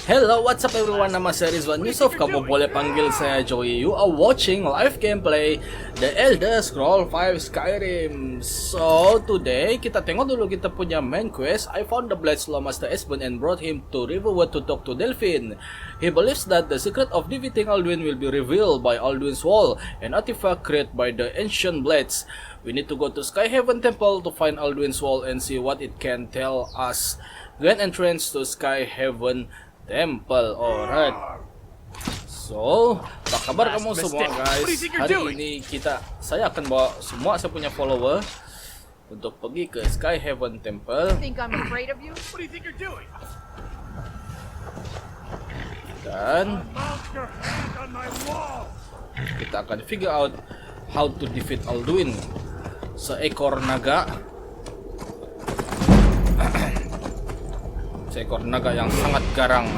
Hello, what's up everyone? Nama saya RedzuanYusof. Kamu boleh panggil saya Joey. You are watching live gameplay The Elder Scrolls 5 Skyrim. So, today kita tengok dulu kita punya main quest. I found the Blade Slow Master Espen and brought him to Riverwood to talk to Delphine. He believes that the secret of defeating Alduin will be revealed by Alduin's Wall, an artifact created by the ancient blades. We need to go to Skyhaven Temple to find Alduin's Wall and see what it can tell us. Gain entrance to Skyhaven Temple. Alright. So, apa kabar kamu semua guys? Hari ini saya akan bawa semua saya punya follower untuk pergi ke Skyhaven Temple. Dan kita akan figure out how to defeat Alduin, seekor naga. Seekor naga yang sangat garang.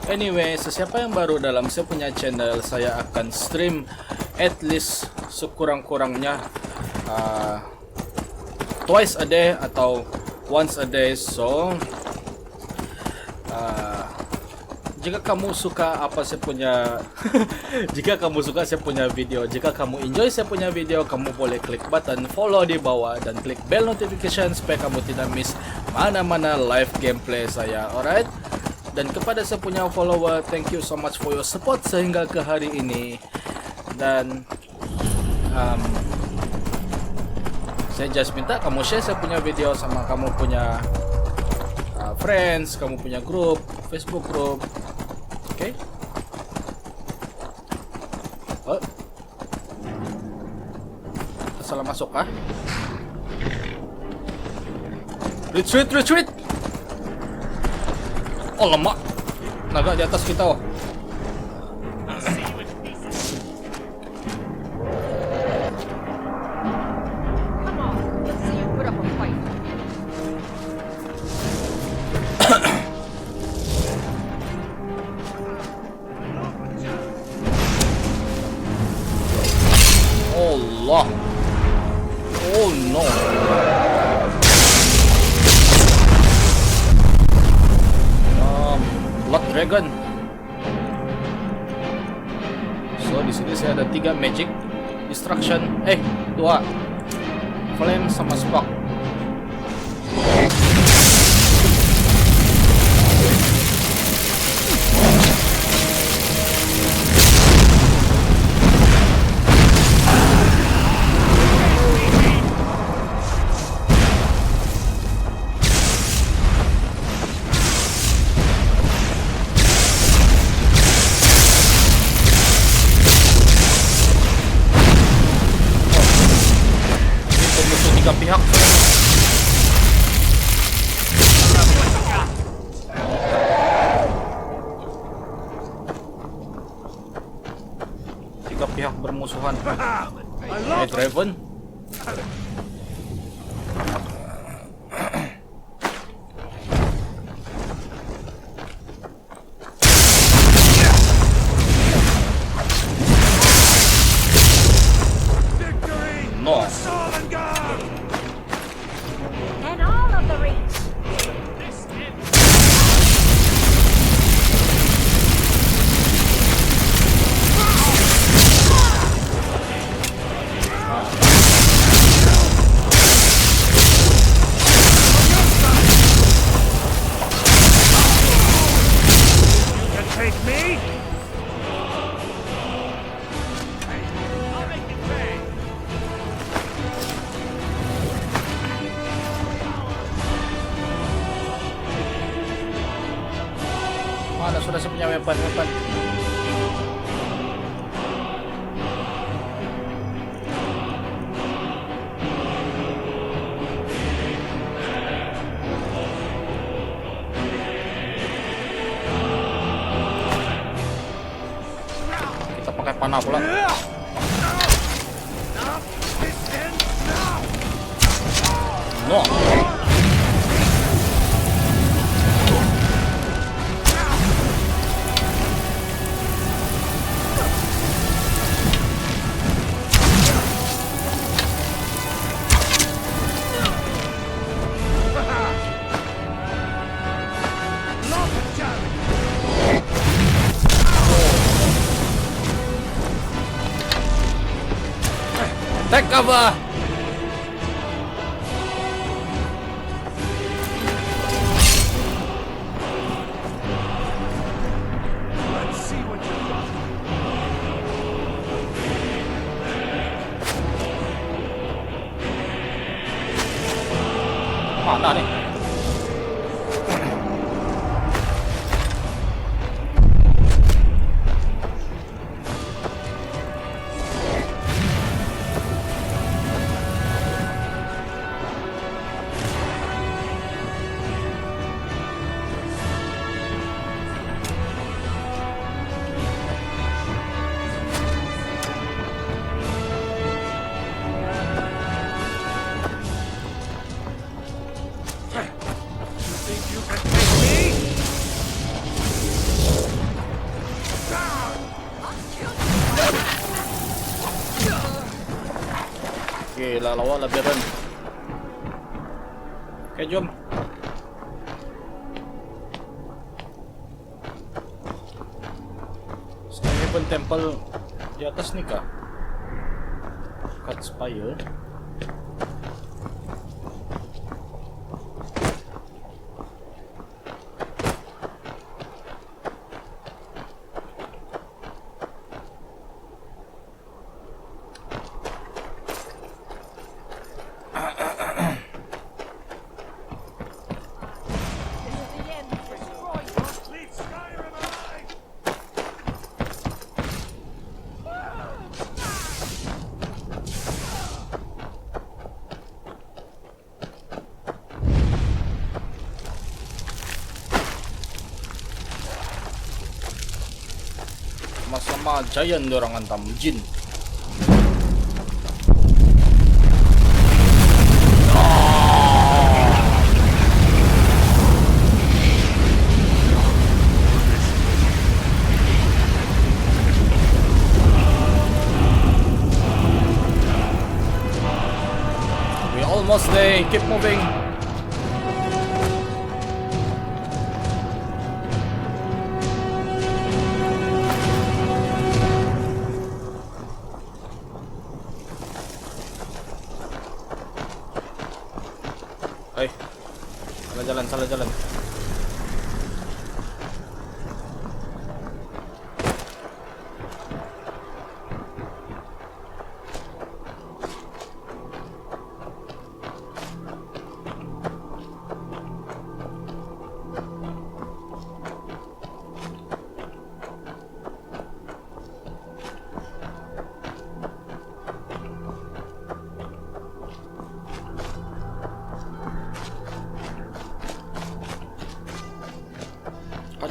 Anyway, sesiapa yang baru dalam saya punya channel, saya akan stream at least sekurang-kurangnya twice a day atau once a day. So jika kamu suka apa saya punya jika kamu suka saya punya video, jika kamu enjoy saya punya video, kamu boleh klik button follow di bawah dan klik bell notification supaya kamu tidak miss mana-mana live gameplay saya. Alright. Dan kepada saya punya follower, thank you so much for your support sehingga ke hari ini. Dan saya just minta kamu share saya punya video sama kamu punya friends, kamu punya grup, Facebook group. Oke. Salah masuk kah? Retreat. Oh, lemak. Naga di atas kita. Allah. Oh no. Blood Dragon. So di sini saya ada 3 magic, destruction, 2 flame sama spark. Tiga pihak. Tiga pihak bermusuhan. Draven. No. Mana sudah saya punya weapon. Kita pakai panah pula. No. Take cover! Let's see what you've got. Mana nih? Gila, lawan labirin. Oke, jom. Skyrim Temple di atas nih kah? Cut Spire. Sama giant dorang antam jin. We almost there. Keep moving. Salah jalan.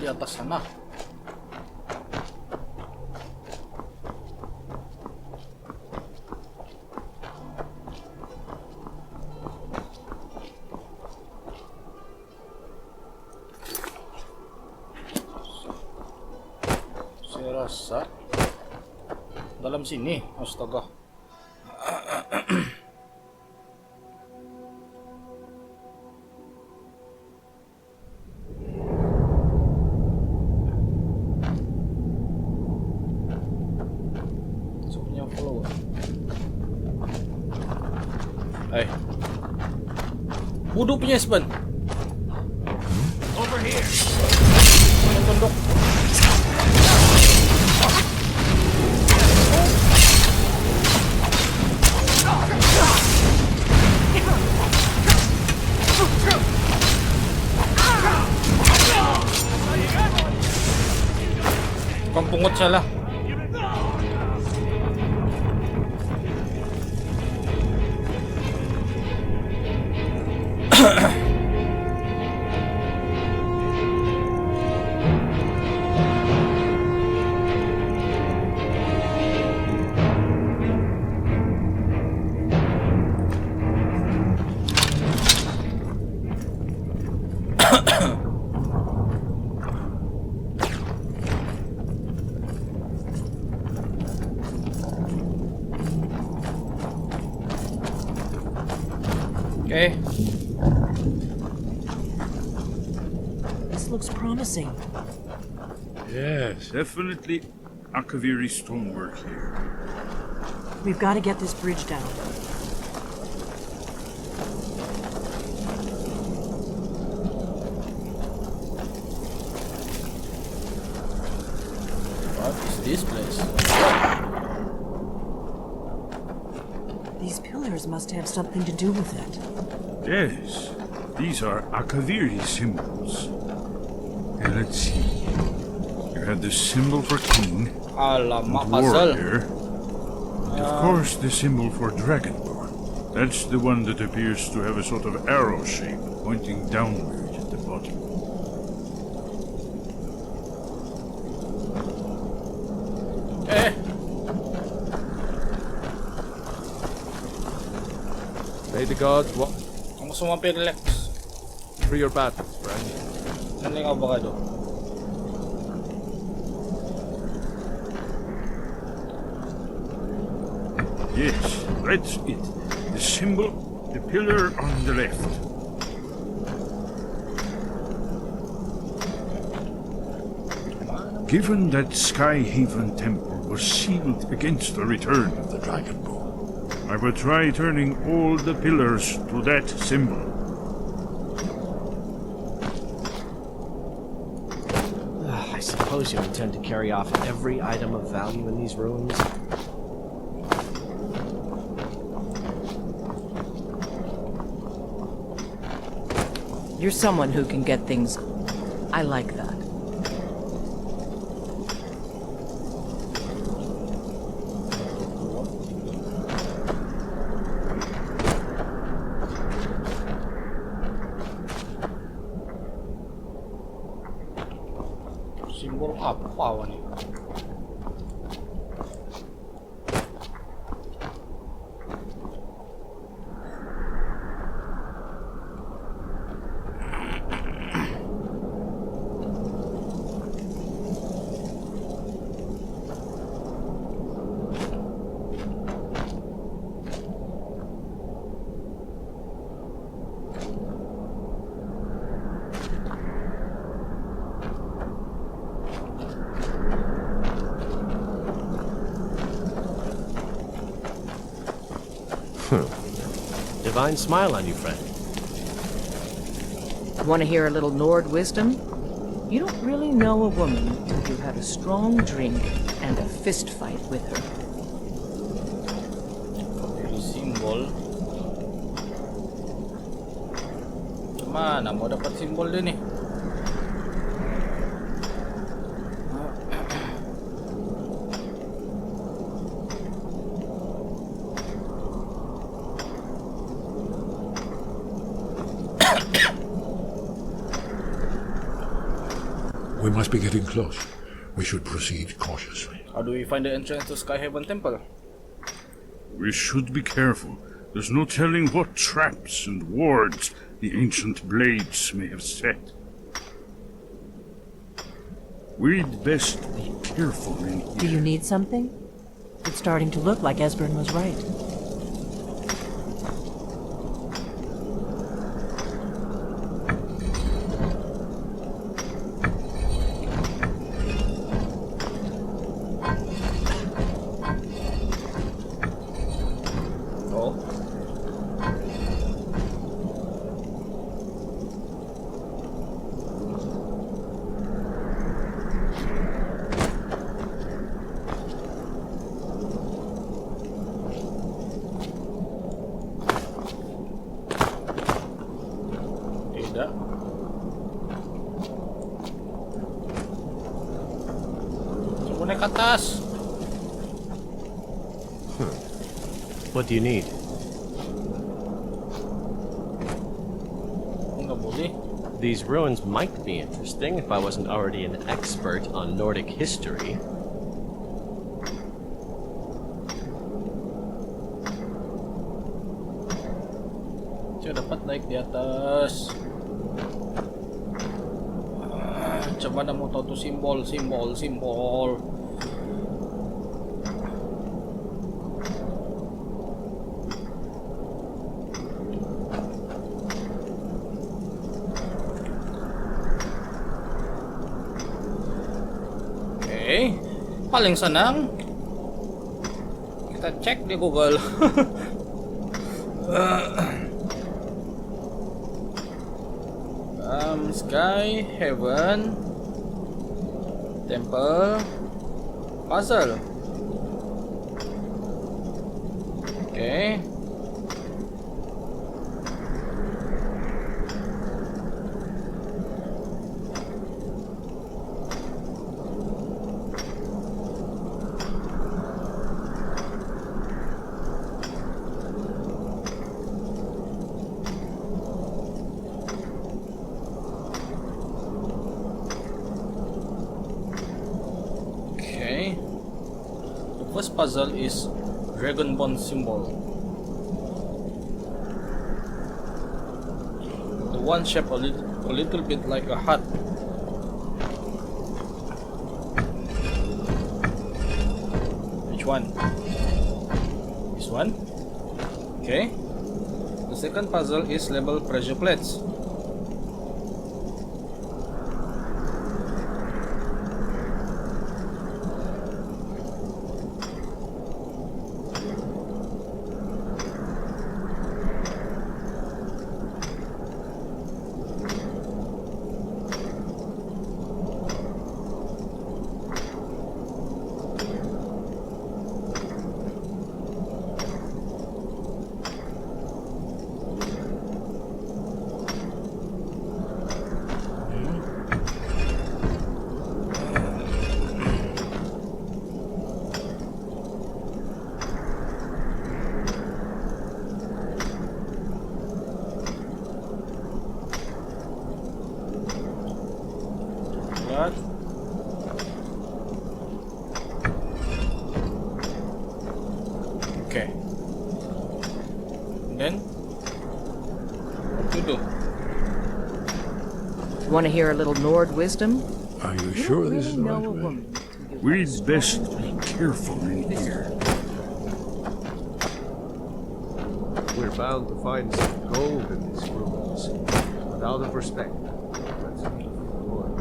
Di atas sana. Saya rasa dalam sini. Astaga. Bodoh punya Espen. Over here. Tunduk. Kang pungut salah. Okay. This looks promising. Yes, definitely Akaviri stonework here. We've got to get this bridge down. What is this place? These pillars must have something to do with it. Yes, these are Akaviri symbols. And let's see. You have the symbol for king, Alamak, puzzle. warrior, and of course the symbol for dragonborn. That's the one that appears to have a sort of arrow shape pointing downward at the bottom. Eh, May the gods walk ang gusto mo relax. through your battles, friend. Ano yung abogado? Yes, that's it. The symbol, the pillar on the left. Given that Skyhaven Temple was sealed against the return of the Dragonborn, I will try turning all the pillars to that symbol. I suppose you intend to carry off every item of value in these ruins? You're someone who can get things. I like that. Simbol apa nih? Divine smile on you, friend. Want to hear a little Nord wisdom? You don't really know a woman until you've had a strong drink and a fist fight with her. Simbol. Mana mau dapat simbol dia nih? We must be getting close. We should proceed cautiously. How do we find the entrance to Skyhaven Temple? We should be careful. There's no telling what traps and wards the ancient blades may have set. We'd best be careful in Do here. you need something? It's starting to look like Esbern was right. Oh. Tidak. Coba naik ke atas. What do you need? Enggak boleh. These ruins might be interesting if I wasn't already an expert on Nordic history. Saya dapat naik di atas. Coba dah mau tahu tuh simbol. Okay, paling senang. Kita cek di Google. Sky, Heaven, Temple, Puzzle. Okay. First puzzle is dragon bone symbol. The one shaped a little bit like a hut. Which one? This one? Okay. The second puzzle is labeled pressure plates. What? Okay. Then what to do? Want to hear a little Nord wisdom? Are you You sure don't this is really the know right a way? woman till you've We'd had a best strong be careful in here. We're bound to find some gold in these ruins. But out of respect, let's leave the Lord.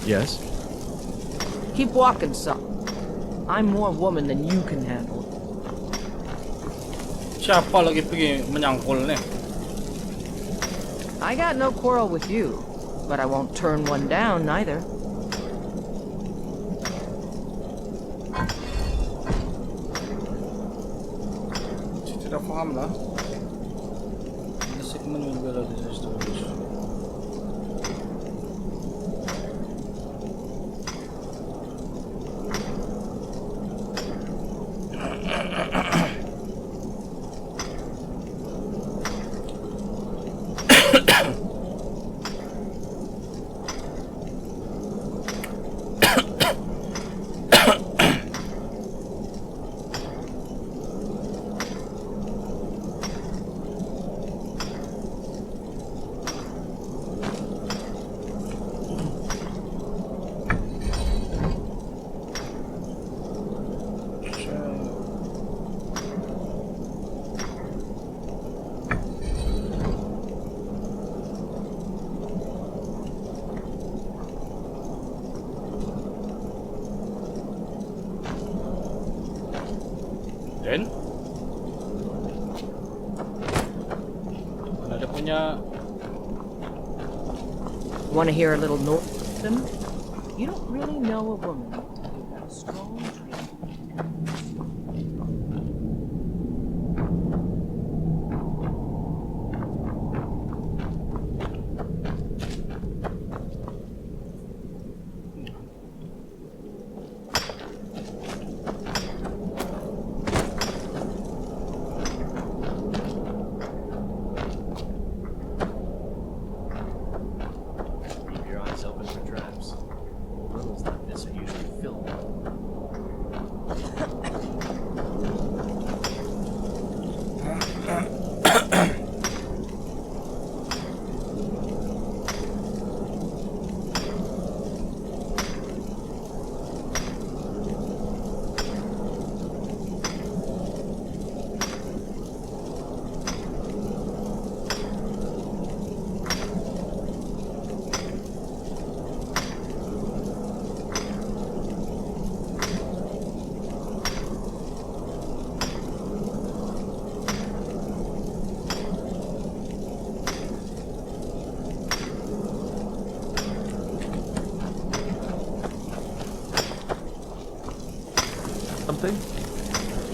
Yes? Keep walking, son. I'm more woman than you can handle. Siapa lagi pergi menyangkul nih? I got no quarrel with you, but I won't turn one down neither. Saya tidak faham lah. The segment will be allowed to establish. Then ada punya. Want to hear a little Nord wisdom? You don't really know a woman till you've had a strong drink.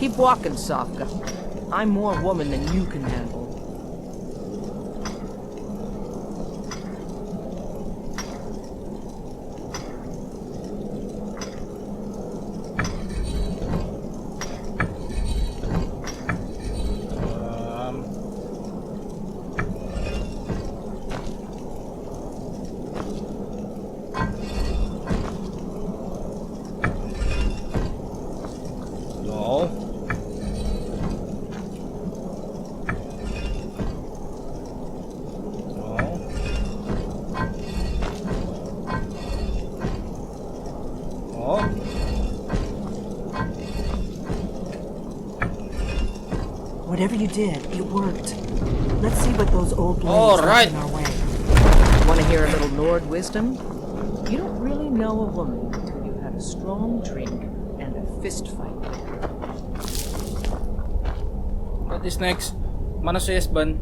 Keep walking, Sofka. I'm more woman than you can handle. Whatever you did, it worked. Let's see what those old blades All left right. in our way. Want to hear a little Nord wisdom? You don't really know a woman until you've had a strong drink and a fist fight. What is next? Mano si Esban?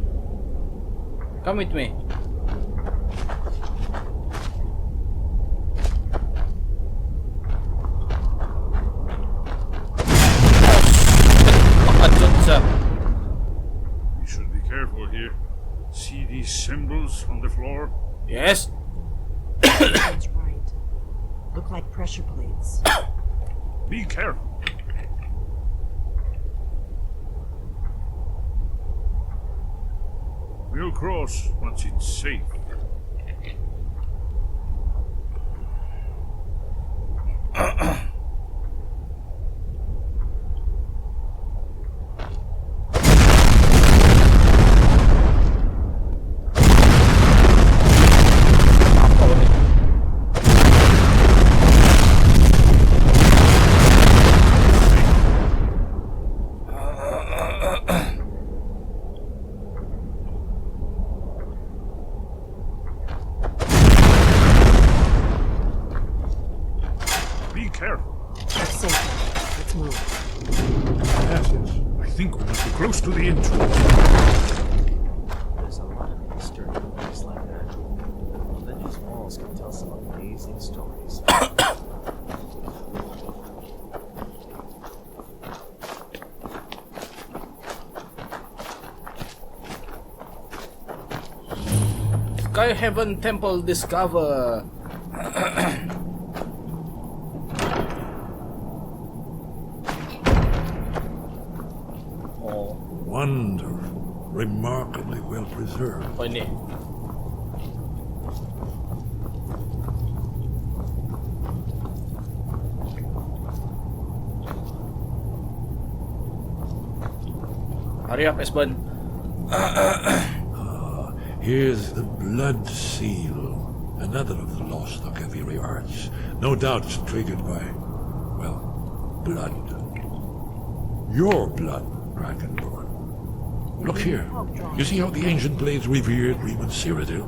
Come with me. We should be careful here. See these symbols on the floor? Yes. That's right. Look like pressure plates. Be careful. We'll cross once it's safe. Be careful. It's safe now. Let's move. Yes, yes. I think we must be close to the entrance. There's a lot of history in a place like that. Well, then these walls can tell some amazing stories. Sky Heaven Temple discover. Oh, Wonderful. Remarkably well preserved. apa ini? Hurry up, Esban. Here's the blood seal. Another of the lost Akaviri arts. No doubt triggered by, well, blood. Your blood, Dragonborn. Look here. You see how the ancient blades revered Reman Cyrodiil?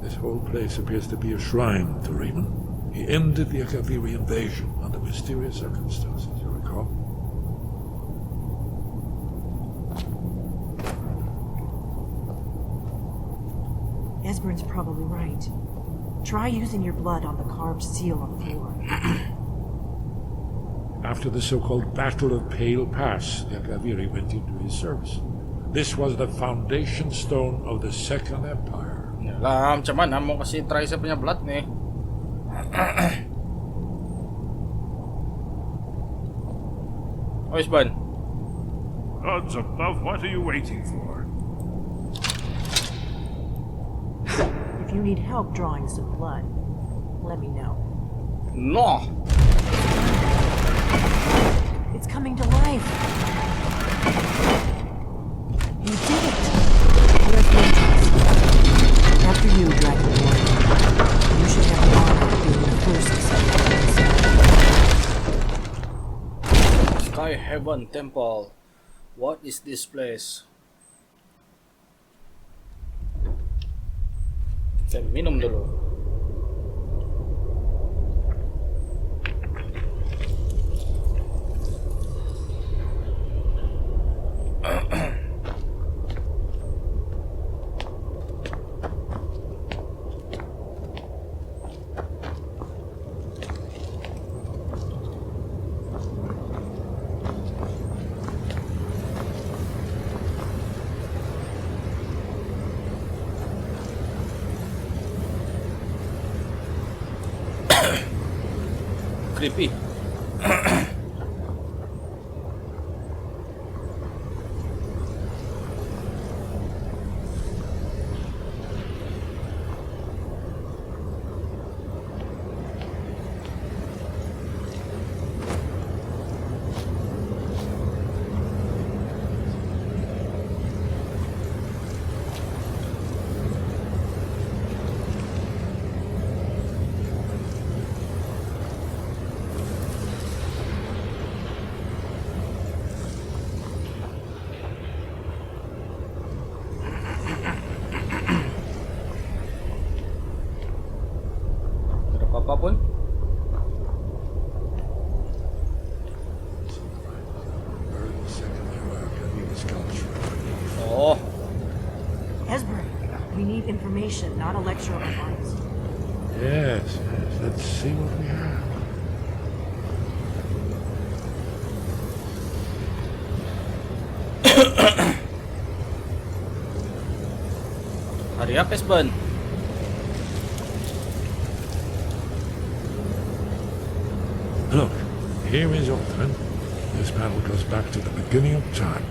This whole place appears to be a shrine to Reman. He ended the Akaviri invasion under mysterious circumstances, you recall? Esbern's probably right. Try using your blood on the carved seal on the floor. After the so-called Battle of Pale Pass, the Akaviri went into his service. This was the foundation stone of the Second Empire. Alam, cuman amo kasi try sa punya blood nih. Oh, Esban. Gods above, what are you waiting for? If you need help drawing some blood, let me know. No. It's coming to life. You did it. Where's the entrance? After you, Dragonborn. You should have the honor of being the first to set foot inside. Sky Heaven Temple. What is this place? Saya minum dulu. creepy. Ada apa-apa pun? Oh, Esbern, we need information, not a lecture on arts. Yes, yes. Let's see what we have. hurry up, Esben. Look, here is Alduin. This battle goes back to the beginning of time,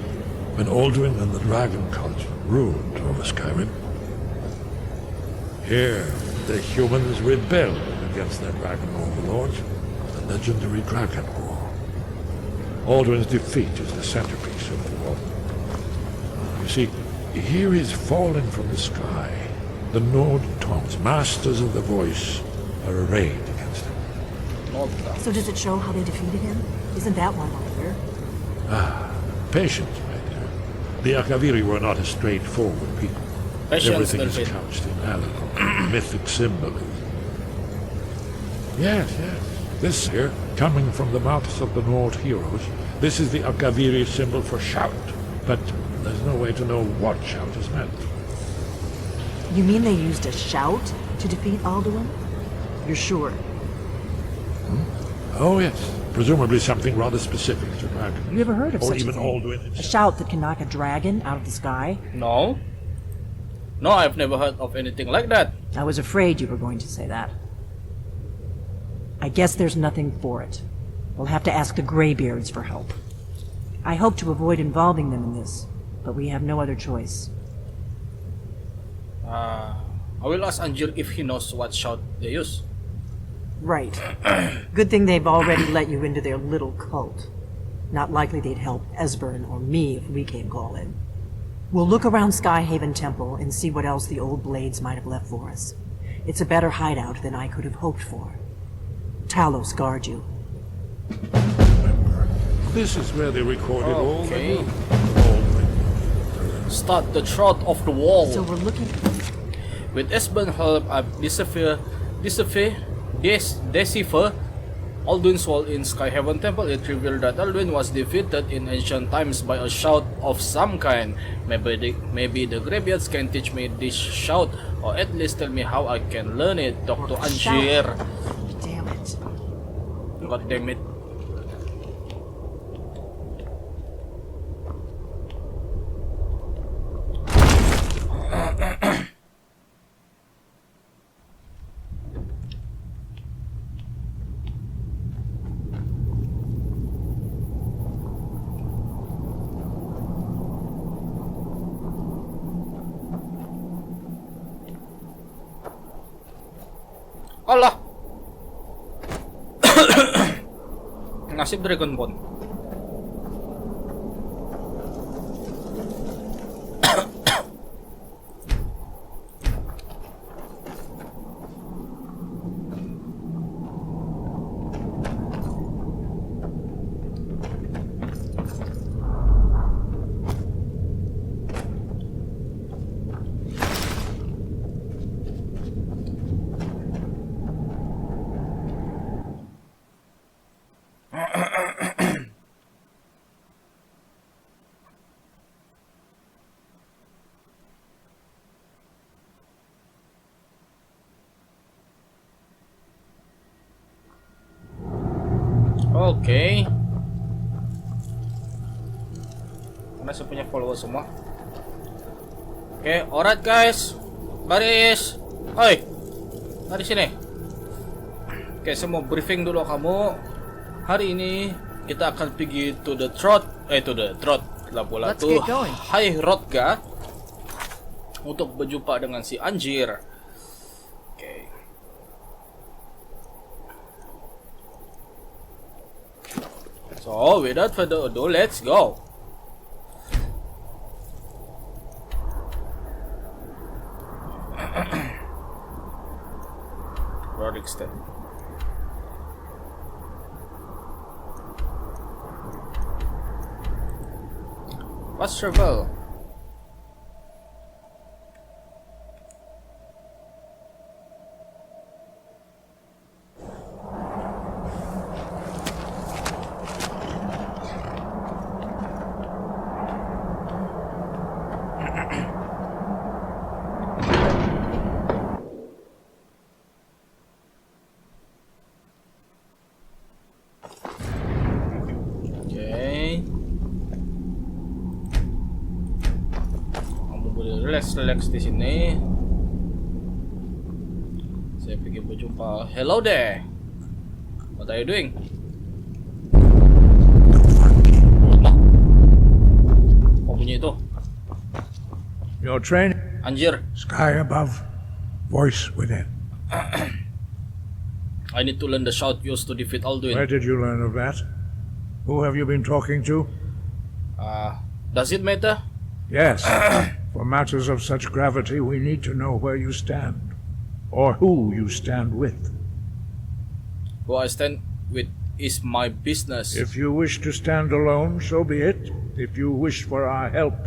when Alduin and the dragon culture ruled over Skyrim. Here, the humans rebelled against their dragon overlords, the legendary Dragon War. Alduin's defeat is the centerpiece of the war. You see, here is fallen from the sky. The Nord Tongs, masters of the voice, are arrayed against him. So does it show how they defeated him? Isn't that one clear? Patience, my dear. The Akaviri were not a straightforward people. Patience, Everything is David. couched in allegory, mythic symbolism. Yes, yes. This here, coming from the mouths of the Nord heroes, this is the Akaviri symbol for shout. But there's no way to know what shout is meant. You mean they used a shout to defeat Alduin? You're sure? Oh, yes. Presumably something rather specific to dragon. You ever heard of Or such even a thing? Alduin A himself. shout that can knock a dragon out of the sky? No. No, I've never heard of anything like that. I was afraid you were going to say that. I guess there's nothing for it. We'll have to ask the Greybeards for help. I hope to avoid involving them in this, but we have no other choice. I will ask Anjir if he knows what shout they use. Right. Good thing they've already let you into their little cult. Not likely they'd help Esbern or me if we came calling. We'll look around Skyhaven Temple and see what else the old blades might have left for us. It's a better hideout than I could have hoped for. Talos guard you. This is where they recorded all the Okay. moves. Start the trot of the wall. So we're looking... With Esben's help, I decipher Alduin's wall in Skyhaven Temple. It revealed that Alduin was defeated in ancient times by a shout of some kind. Maybe the Greybeards can teach me this shout, or at least tell me how I can learn it. Talk to Anjir. Damn it. God damn it. Allah. Nasib Dragon Ball. Oke. Karena saya punya follower semua. Oke, alright guys. Baris. Oi. Dari sini. Oke, saya mau briefing dulu kamu. Hari ini kita akan pergi to the throat. Lah pula Let's tuh get going. High Rodga untuk berjumpa dengan si anjir. Oke. So, without further ado, let's go. Road extend. Fast travel. Relax di sini. Saya pergi berjumpa. Hello there. What are you doing? Apa bunyi itu? Your train, Anjir. sky above, voice within. I need to learn the shout used to defeat Alduin. Where did you learn of that? Who have you been talking to? Does it matter? Yes. For matters of such gravity, we need to know where you stand, or who you stand with. Who I stand with is my business. If you wish to stand alone, so be it. If you wish for our help,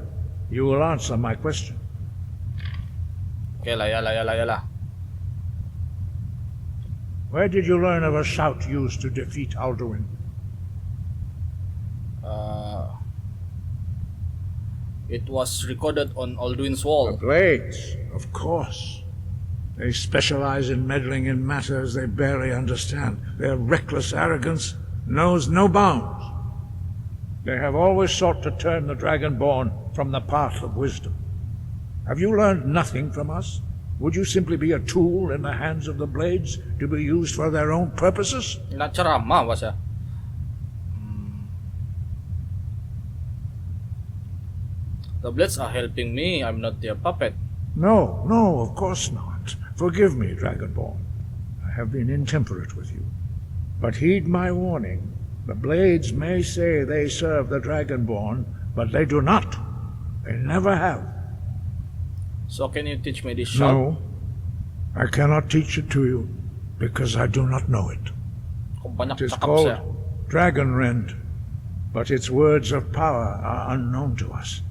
you will answer my question. Okay lah, yala. Where did you learn of a shout used to defeat Alduin? It was recorded on Alduin's The wall. Blades, of course. They specialize in meddling in matters they barely understand. Their reckless arrogance knows no bounds. They have always sought to turn the Dragonborn from the path of wisdom. Have you learned nothing from us? Would you simply be a tool in the hands of the Blades to be used for their own purposes? Ceramah bahasa. The Blades are helping me. I'm not their puppet. No, of course not. Forgive me, Dragonborn. I have been intemperate with you. But heed my warning. The Blades may say they serve the Dragonborn, but they do not. They never have. So can you teach me this shout? No, I cannot teach it to you, because I do not know it. Kung banyak It is cakap called saya. Dragon Rend, but its words of power are unknown to us.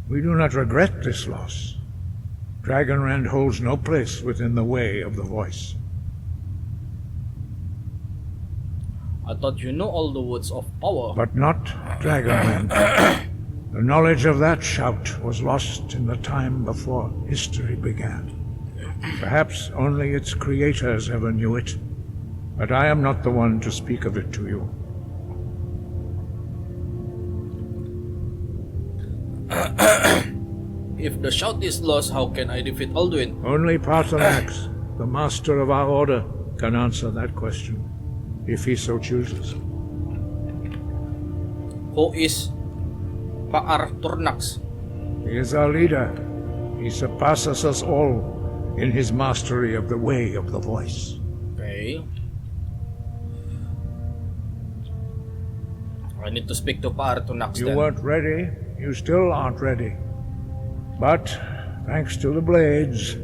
We do not regret this loss. Dragon Rend holds no place within the way of the voice. I thought you know all the words of power. But not Dragon Rend. The knowledge of that shout was lost in the time before history began. Perhaps only its creators ever knew it, but I am not the one to speak of it to you. If the shout is lost, how can I defeat Alduin? Only Parthenax, the master of our order, can answer that question, if he so chooses. Who is Arturnax? He is our leader. He surpasses us all in his mastery of the way of the voice. Okay. I need to speak to Arturnax You then. weren't ready. You still aren't ready. But, thanks to the Blades,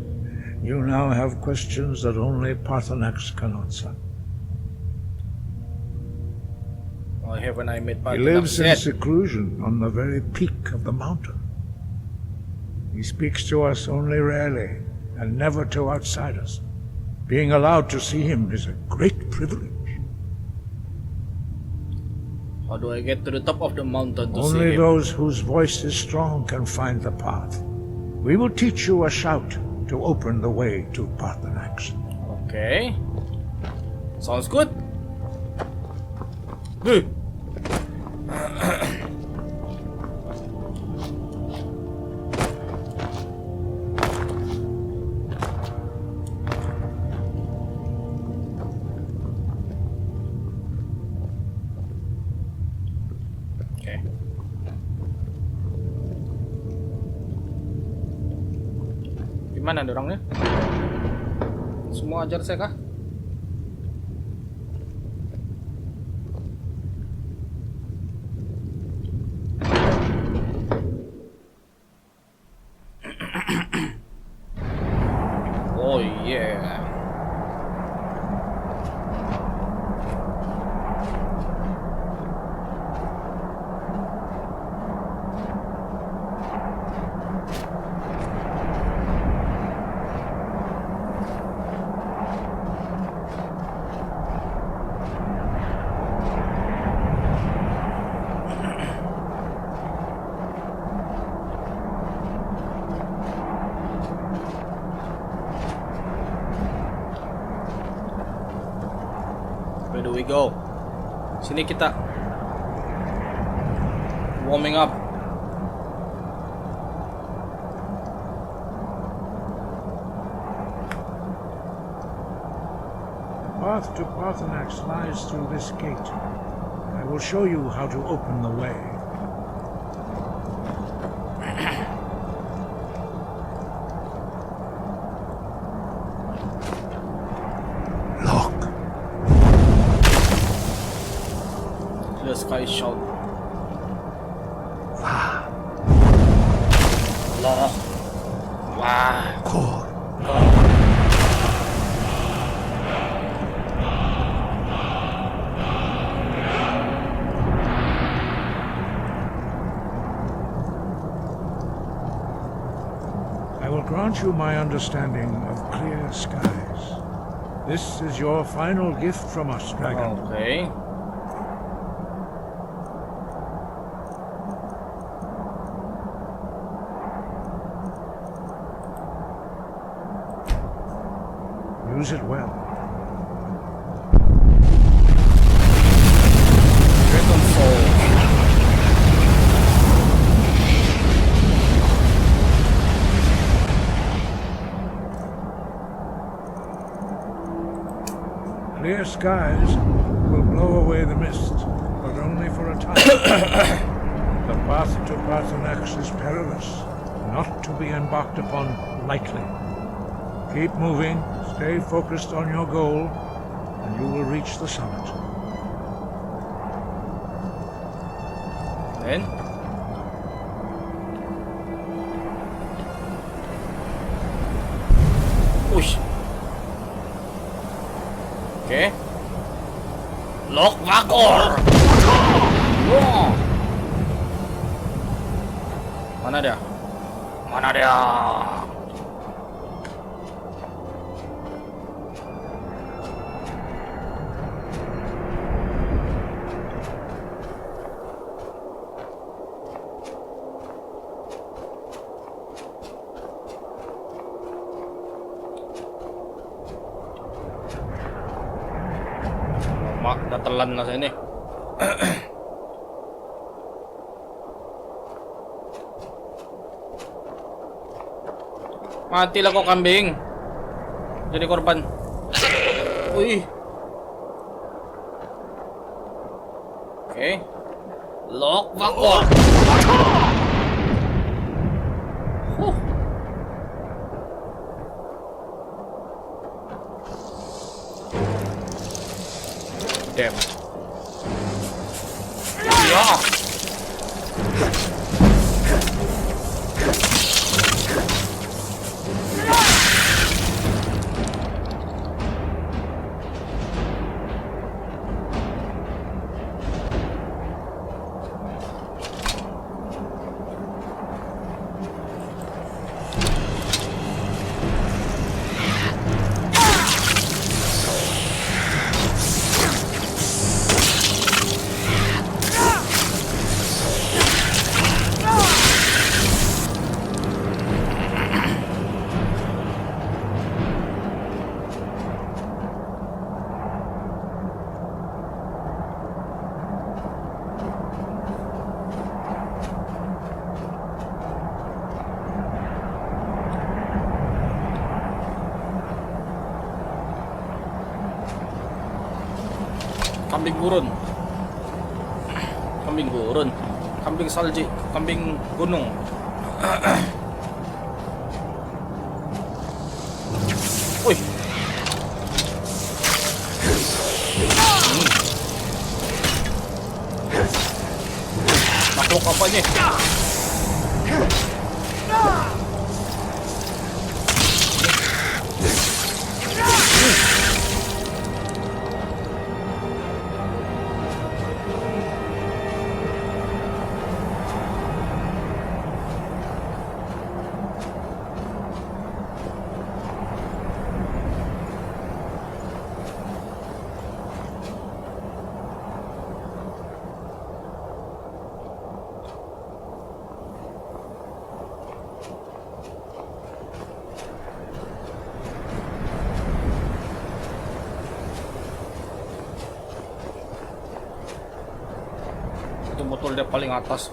you now have questions that only Parthenax can answer. Why haven't I met He Arturnax lives in yet? seclusion on the very peak of the mountain. He speaks to us only rarely, and never to outsiders. Being allowed to see him is a great privilege. How do I get to the top of the mountain to see Only him? those whose voice is strong can find the path. We will teach you a shout to open the way to Parthenax. Okay. Sounds good. Hey. Mana ada orangnya? Semua ajar saya kah? Oh yeah. Where do we go? Sini kita warming up. The path to Parthenax lies through this gate. I will show you how to open the way. The sky shout. Allah. Wah. I will grant you my understanding of clear skies. This is your final gift from us, Dragon. Okay. Use it well. Dragon Soul. Clear skies will blow away the mist, but only for a time. The path to Parthenax is perilous, not to be embarked upon lightly. Keep moving, stay focused on your goal, and you will reach the summit. Then push. Okay. Lock Vakor. Wow. Mana dia? Mana dia? Mak, datelan na sini. Mati lah kok kambing. Jadi korban. Wih. Oke. Lock Vakor. Damn. Ya. Kambing gurun. Kambing gurun. Kambing salji. Kambing gunung. Wih. Makhluk apa nih? Itu botol dia paling atas.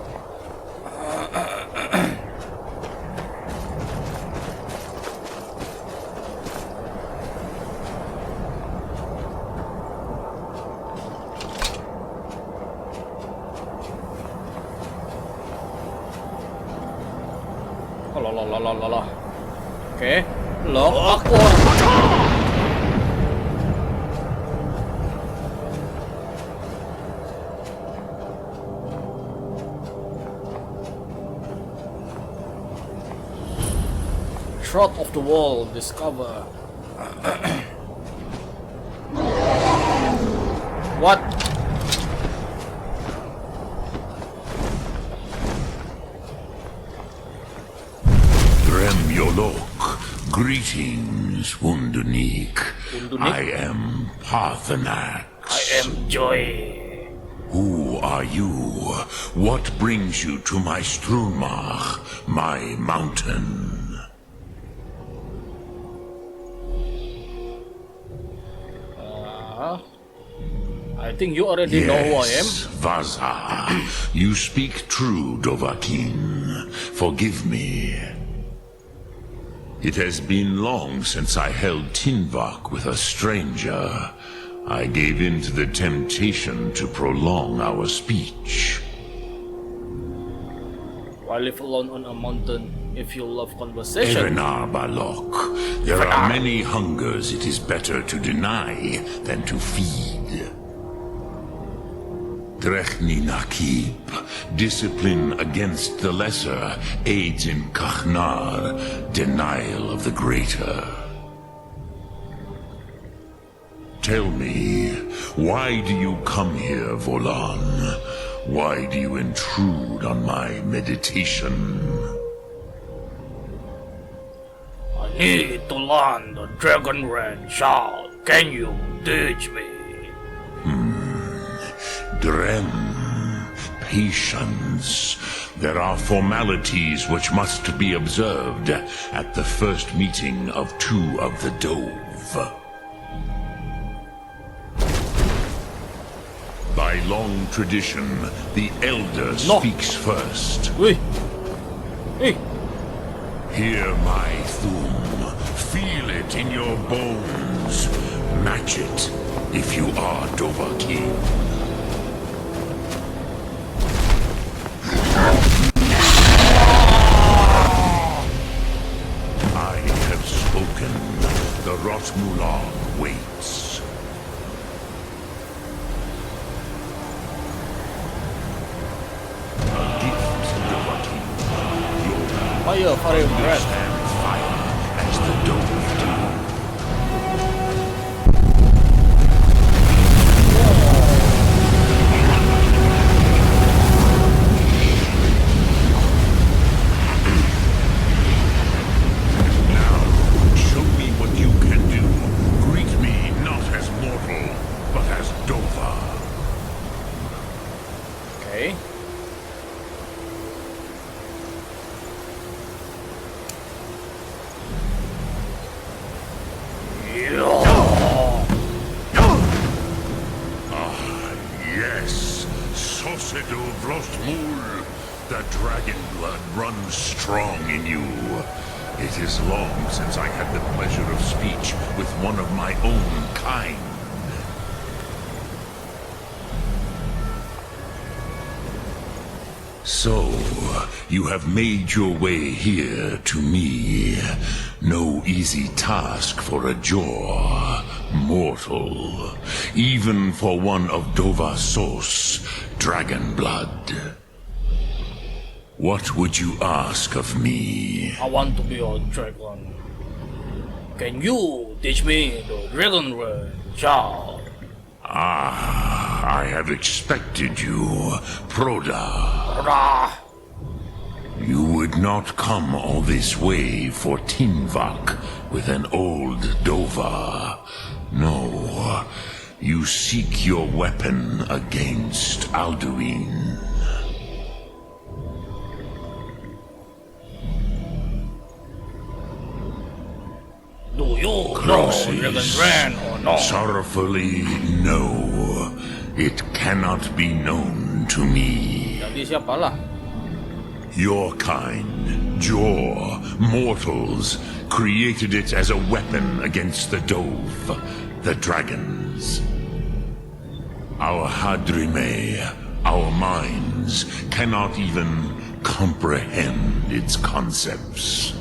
Lah. Oke, lock aqua. Shroud of the wall, discover. What? Greetings, Undunik. I am Parthenax. I am Joy. Who are you? What brings you to my Strunmach, my mountain? I think you already know who I am. Vaza. You speak true, Dovahkiin. Forgive me. It has been long since I held Tinvak with a stranger. I gave in to the temptation to prolong our speech. Why live alone on a mountain if you love conversation? Erenar Balok, there are many hungers it is better to deny than to feed. Drechni Nakib, discipline against the lesser, aids in Kachnar, denial of the greater. Tell me, why do you come here, Volan? Why do you intrude on my meditation? I need to learn the Dragon Red Shout. Can you teach me? Drem, patience. There are formalities which must be observed at the first meeting of two of the Dove. By long tradition, the elder speaks first. Wait. Hey. Hear my thum. Feel it in your bones. Match it if you are Dovahkiin. The Rotmulan waits. A gift, Dovahkiin. Fire, fire, breath. Understand fire as the Dove do. The dragon blood runs strong in you. It is long since I had the pleasure of speech with one of my own kind. So, you have made your way here to me. No easy task for a jaw mortal, even for one of Dovasos, dragon blood. What would you ask of me? I want to be a dragon. Can you teach me the dragon word, Chow? I have expected you, Proda. Rah! You would not come all this way for Tinvak with an old Dova. No, you seek your weapon against Alduin. Do you know Crosses. Dragon Ren or no? Sorrowfully, no. It cannot be known to me. Jadi siapalah? Your kind, Jaw, mortals, created it as a weapon against the Dove, the dragons. Our Hadrime, our minds, cannot even comprehend its concepts.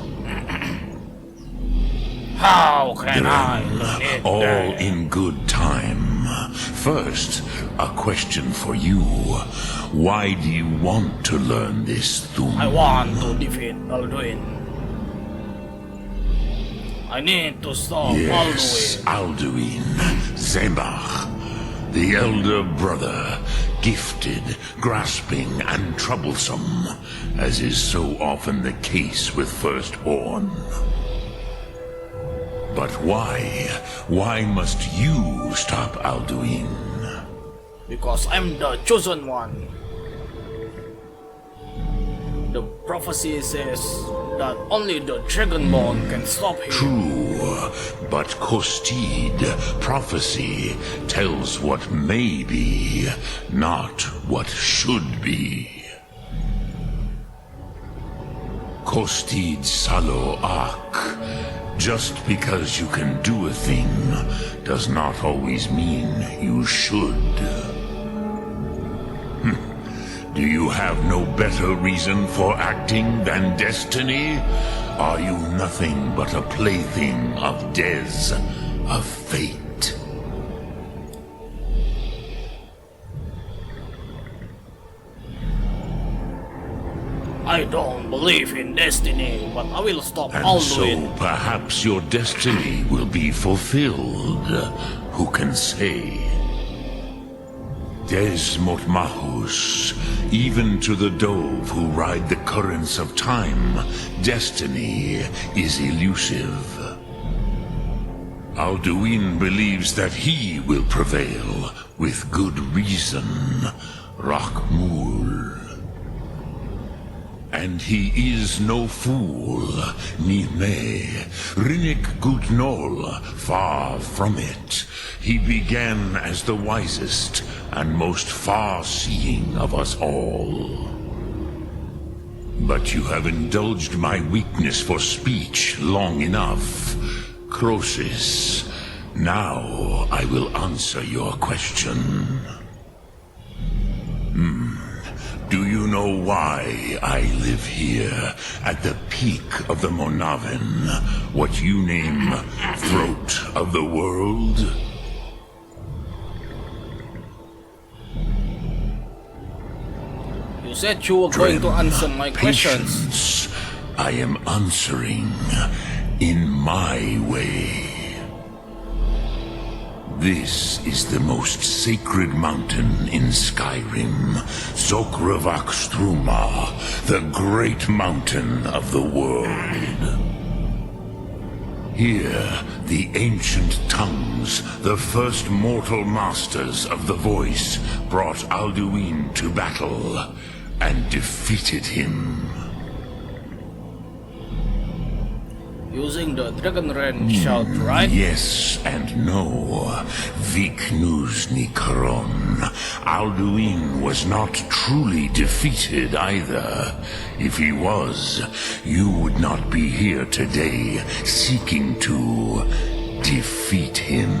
How can I learn it? All in good time. First, a question for you. Why do you want to learn this, Thum? I want to defeat Alduin. I need to stop Yes, Alduin. Alduin. Zemach. The elder brother. Gifted, grasping, and troublesome, as is so often the case with firstborn. But why? Why must you stop Alduin? Because I'm the chosen one. The prophecy says that only the Dragonborn can stop him. True, but Kostid, prophecy, tells what may be, not what should be. Kostid Salo Ak. Just because you can do a thing does not always mean you should. Do you have no better reason for acting than destiny? Are you nothing but a plaything of Dez, of fate? I don't believe in destiny, but I will stop And Alduin. so perhaps your destiny will be fulfilled. Who can say? Desmot Mahus, even to the Dove who ride the currents of time, destiny is elusive. Alduin believes that he will prevail, with good reason. Rakmul. And he is no fool, ni me, Rinnik Gutnol, far from it. He began as the wisest and most far-seeing of us all. But you have indulged my weakness for speech long enough. Croesus, now I will answer your question. Do you know why I live here, at the peak of the Monaven, what you name throat of the world? You said you were going to answer my questions. Patience. I am answering in my way. This is the most sacred mountain in Skyrim, Zokravak Struma, the great mountain of the world. Here, the ancient tongues, the first mortal masters of the voice, brought Alduin to battle and defeated him. Using the Dragon Ren shout, right? Yes and no. Viknuz Nikaron. Alduin was not truly defeated either. If he was, you would not be here today seeking to defeat him.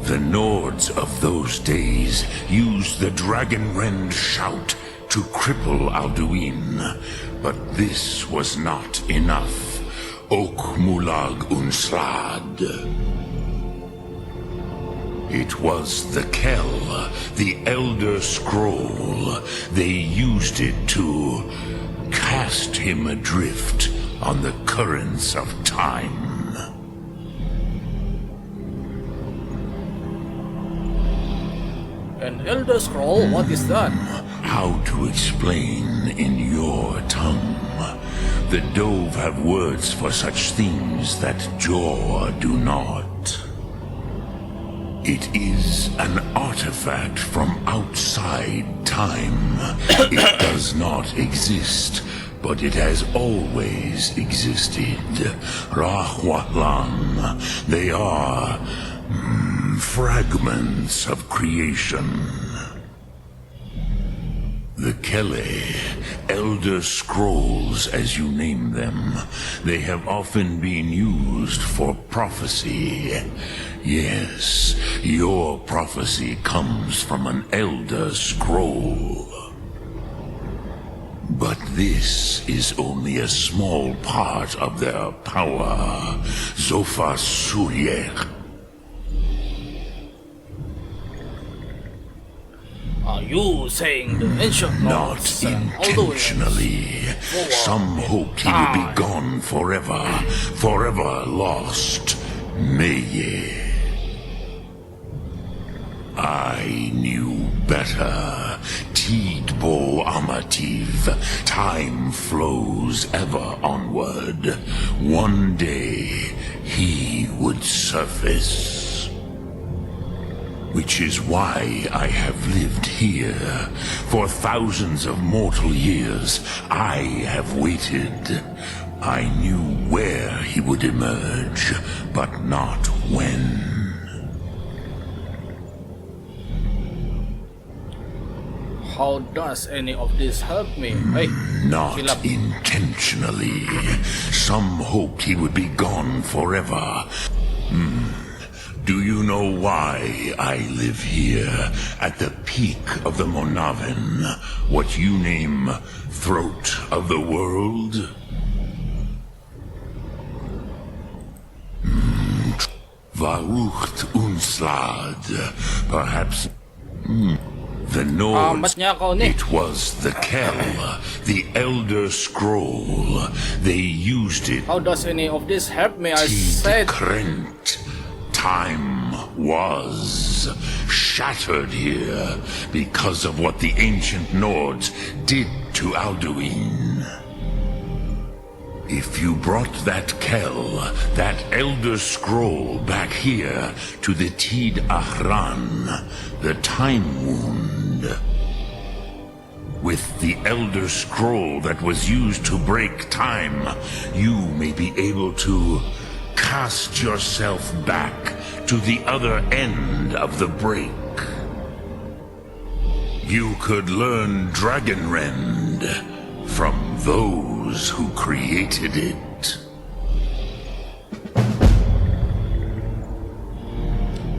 The Nords of those days used the Dragonrend shout to cripple Alduin, but this was not enough. Ok Mulag Unslad. It was the Kell, the Elder Scroll. They used it to cast him adrift on the currents of time. An Elder Scroll? What is that? How to explain in your tongue? The Dove have words for such things that Jor do not. It is an artifact from outside time. It does not exist, but it has always existed. Rahwatlan. They are fragments of creation. The Kele, Elder Scrolls as you name them, they have often been used for prophecy. Yes, your prophecy comes from an Elder Scroll. But this is only a small part of their power. Zofa Suryek. Are you saying the ancient Not Nords and intentionally. Some hoped he would be gone forever, forever lost. Meye. I knew better. Tidbo Amativ. Time flows ever onward. One day he would surface. Which is why I have lived here. For thousands of mortal years, I have waited. I knew where he would emerge, but not when. How does any of this help me? Hey, Not Philip. intentionally. Some hoped he would be gone forever. Do you know why I live here, at the peak of the Monaven, what you name throat of the world? Varucht Unslad, perhaps. The Nords. ba't niya ako ni? It was the Kell, the Elder Scroll. They used it. How does any of this help me? I said. Krent. Time was shattered here because of what the ancient Nords did to Alduin. If you brought that Kell, that Elder Scroll back here to the Tid Ahran, the Time Wound, with the Elder Scroll that was used to break time, you may be able to cast yourself back to the other end of the break. You could learn Dragonrend from those who created it.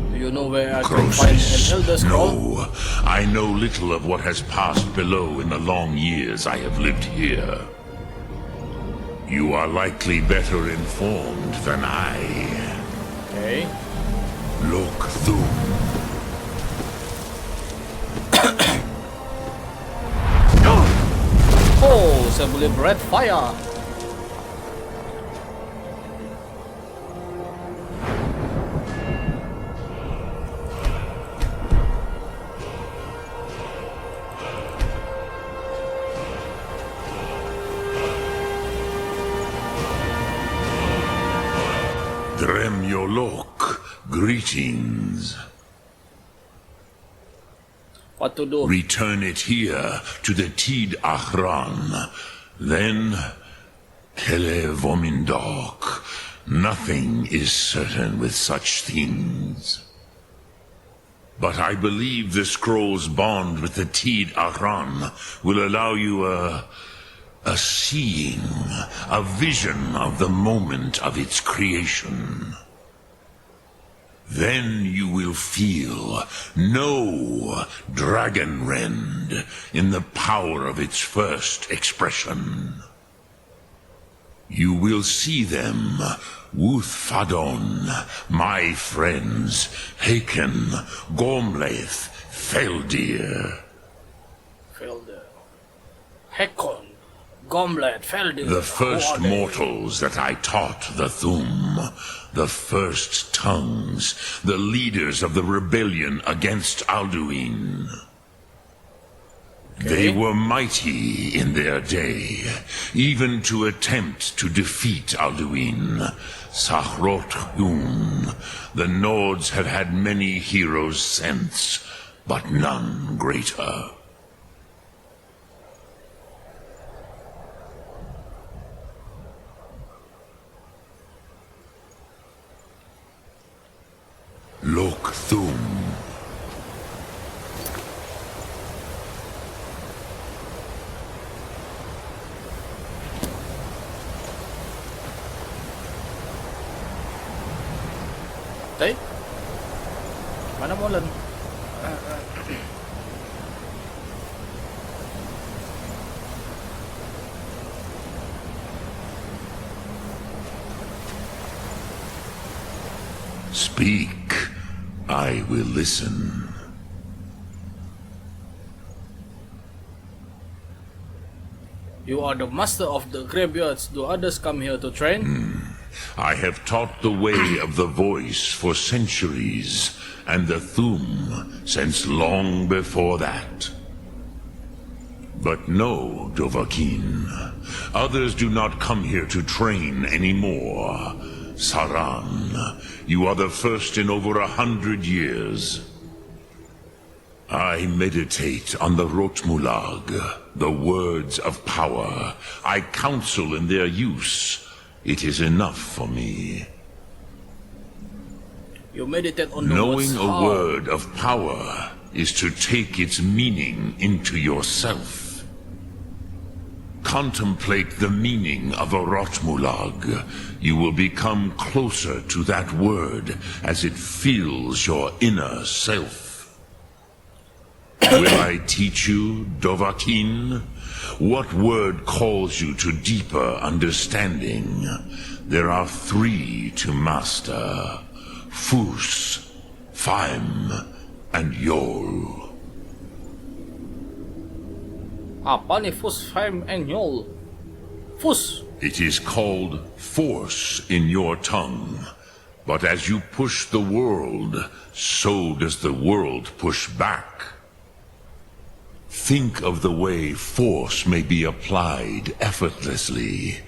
Do you know where I can find an Elder Scroll? No, I know little of what has passed below in the long years I have lived here. You are likely better informed than I. Okay. Look through. Oh, saya boleh breath fire. Dremyolok, greetings. What to do? Return it here to the Tid Ahran. Then, Kele Vomindok. Nothing is certain with such things. But I believe the scroll's bond with the Tid Ahran will allow you a seeing, a vision of the moment of its creation. Then you will feel no dragon rend in the power of its first expression. You will see them, Wuthfadon, my friends, Haken, Gormlaith, Feldir. Hakon, Gomlet, Feldir. The first mortals that I taught the Thum, the first tongues, the leaders of the rebellion against Alduin. They were mighty in their day, even to attempt to defeat Alduin. Sahrot-Hun, the Nords have had many heroes since, but none greater. Lok Thum. Tay? Mana mo lang? Speak. I will listen. You are the master of the graveyards. Do others come here to train? I have taught the way of the voice for centuries, and the Thum since long before that. But no, Dovahkiin, others do not come here to train anymore. Saran, you are the first in over 100 years. I meditate on the Rotmulag, the words of power. I counsel in their use. It is enough for me. You meditate on the Knowing words a how? word of power is to take its meaning into yourself. Contemplate the meaning of a Rotmulag. You will become closer to that word as it fills your inner self. Will I teach you, Dovahkiin? What word calls you to deeper understanding? There are 3 to master: Fus, Faim, and Yol. Apa nih Fus, Faim, and Yol? Fus. It is called force in your tongue. But as you push the world, so does the world push back. Think of the way force may be applied effortlessly.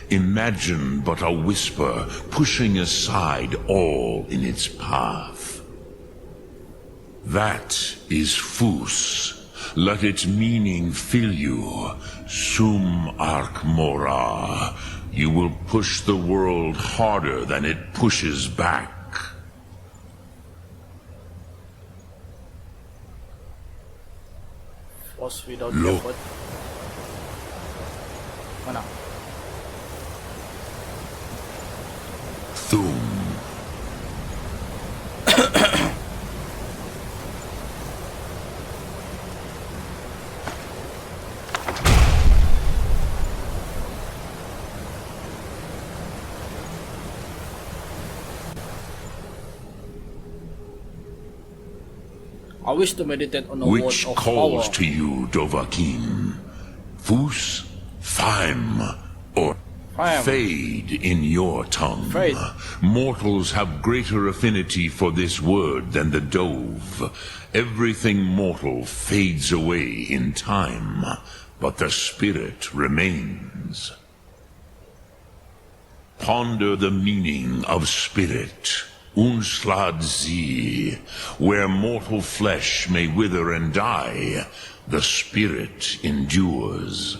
Imagine but a whisper pushing aside all in its path. That is Fus. Let its meaning fill you. Sum Ark Mora. You will push the world harder than it pushes back. Force without Look. effort. Mana? Thum. I wish to meditate on the word Which of calls power. to you, Dovahkiin? Fus, Faim, or Faim. Fade in your tongue? Fade. Mortals have greater affinity for this word than the Dove. Everything mortal fades away in time, but the spirit remains. Ponder the meaning of spirit. Unslad Zi, where mortal flesh may wither and die, the spirit endures.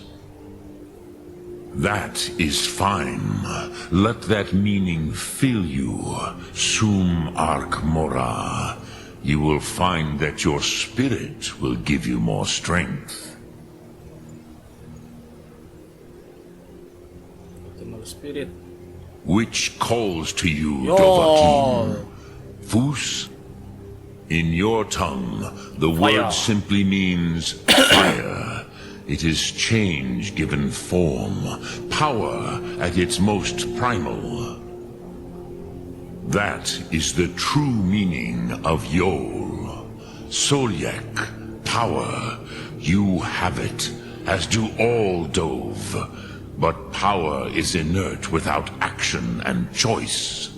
That is fine. Let that meaning fill you. Sum Ark Mora. You will find that your spirit will give you more strength. Spirit. Which calls to you, Yol. Dovahkiin? Fus? In your tongue, the Fire. word simply means fire. It is change given form, power at its most primal. That is the true meaning of Yol. Solyek, power. You have it, as do all Dove. But power is inert without action and choice.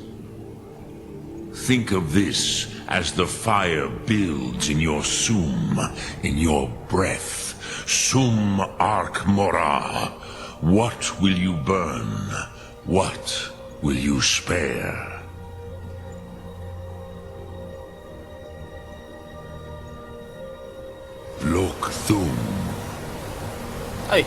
Think of this as the fire builds in your sum, in your breath. Sum arc mora. What will you burn? What will you spare? Lok Thum. Ay.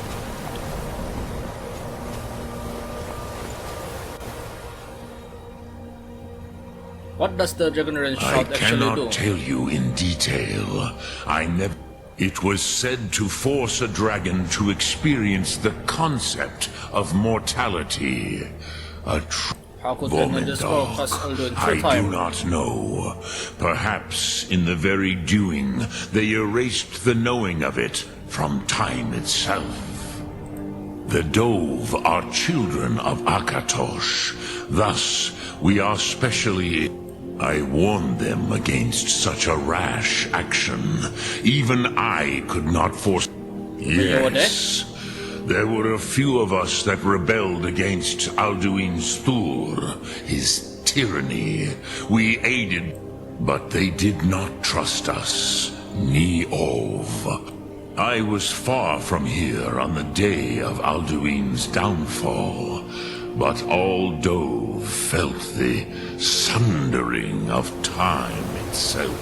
What does the Dragonrance I shout actually cannot do? tell you in detail. I never... It was said to force a dragon to experience the concept of mortality. A How could any the scroll cast Alduin I full time? do not know. Perhaps in the very doing, they erased the knowing of it from time itself. The Dove are children of Akatosh. Thus, we are specially... I warned them against such a rash action. Even I could not force... Yes. There were a few of us that rebelled against Alduin Stur, his tyranny. We aided, but they did not trust us. Ni Ov. I was far from here on the day of Alduin's downfall, but all Dove felt the sundering of time itself.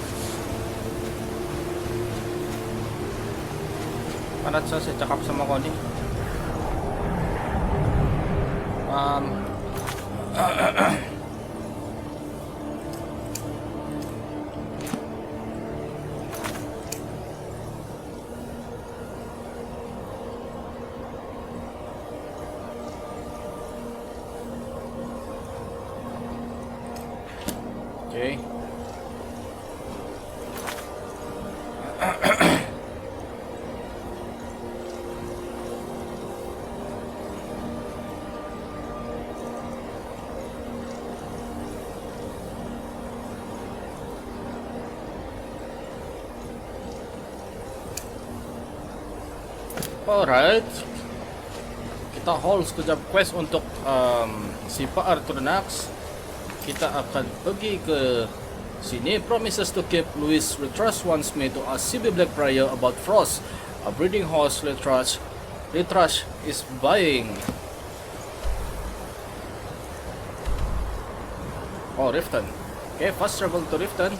Parat sa cakap sama ko ni. Okay. Alright. Kita hold sekejap quest untuk si Pak Arthurnax. Kita akan pergi ke sini. Promises to keep Louis Retrash wants me to ask CB Black Prayer about Frost, a breeding horse Retrash is buying. Oh, Riften. Okay, fast travel to Riften.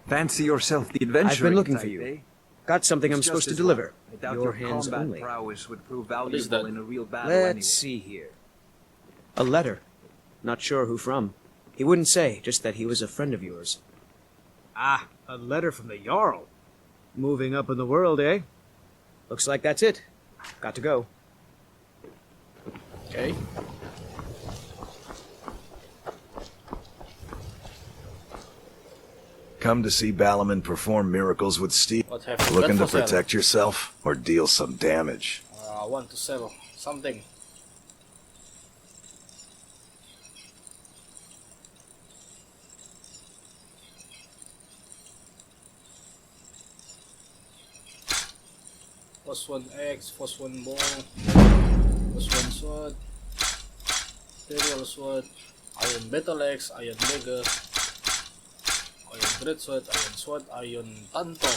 Fancy yourself the adventuring I've been looking type, for you. eh? Got something I'm It's supposed to just as deliver. well. I doubt Your hands combat only. prowess would prove is valuable that? in a real battle Let's anyway. see here. A letter. Not sure who from. He wouldn't say, just that he was a friend of yours. Ah, a letter from the Jarl. Moving up in the world, eh? Looks like that's it. Got to go. Okay. Come to see Balaman perform miracles with steel. What have you Looking got to for sale? protect yourself or deal some damage? I want to sell something. Phosphon X, Phosphon Bow, Phosphon Sword, Imperial Sword, Iron Battle X, Iron Vega, Iron Great Sword, Iron Sword, Iron Tanto.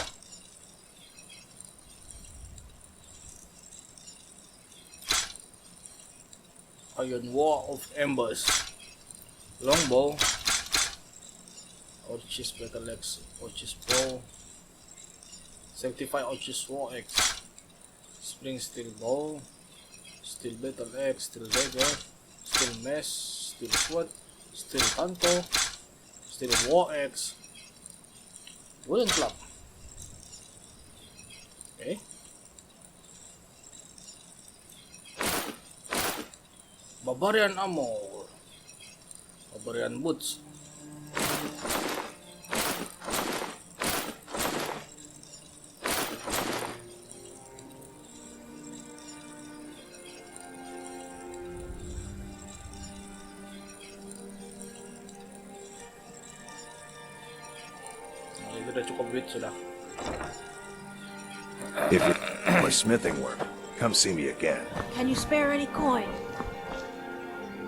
Iron War of Embers, Longbow, Orchis Battle X, Orchis Bow, Sanctify Archie's War X. Spring Steel Bow. Steel Battle X. Steel Vega. Steel Mesh. Steel Sword. Steel Tanto. Steel War X. Wooden Club. Okay. Barbarian Armor. Barbarian Boots. Sudah cukup duit sudah. If you're for smithing work, come see me again. Can you spare any coin?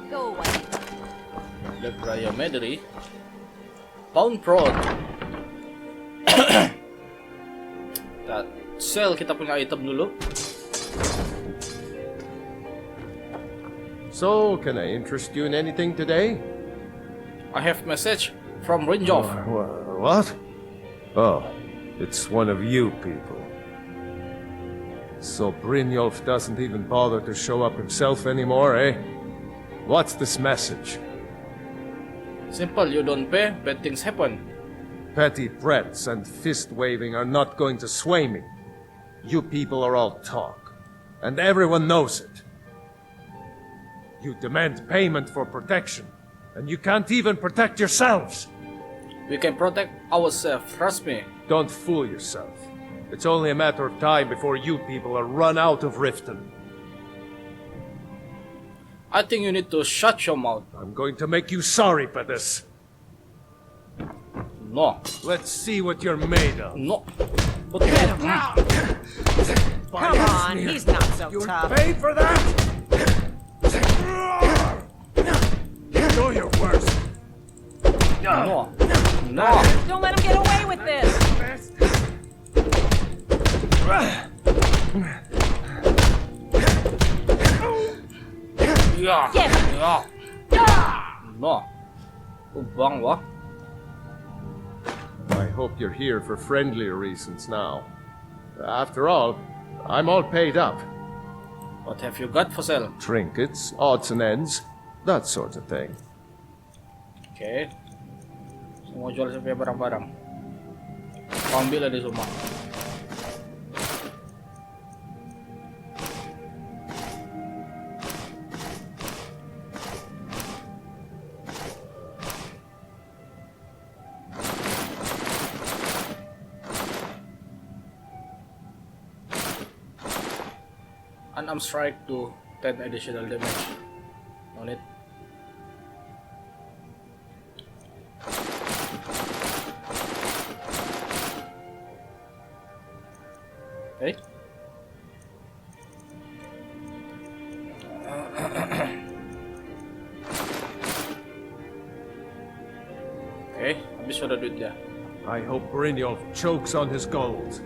Go away. Lebraya Medri. Pound Prod. That sell kita punya item dulu. So, can I interest you in anything today? I have message from Rinjof. What? Oh, it's one of you people. So Brynjolf doesn't even bother to show up himself anymore, eh? What's this message? Simple, you don't pay, bad things happen. Petty threats and fist-waving are not going to sway me. You people are all talk, and everyone knows it. You demand payment for protection, and you can't even protect yourselves. We can protect ourselves, trust me. Don't fool yourself. It's only a matter of time before you people are run out of Riften. I think you need to shut your mouth. I'm going to make you sorry for this. No. Let's see what you're made of. No. Get him. Come on, he's not so tough. Paid for that? Know your worst. No. No. Don't let him get away with this. Yeah. Get him. Yeah. No. Ubang wah. I hope you're here for friendlier reasons now. After all, I'm all paid up. What have you got for sale? Trinkets, odds and ends, that sort of thing. Okay. Semua jual sampai barang-barang. Ambil aja semua. Unarmed strike to 10 additional damage. On it. Okay. Okay, habis sudah duit dia. I hope Brynjolf chokes on his gold.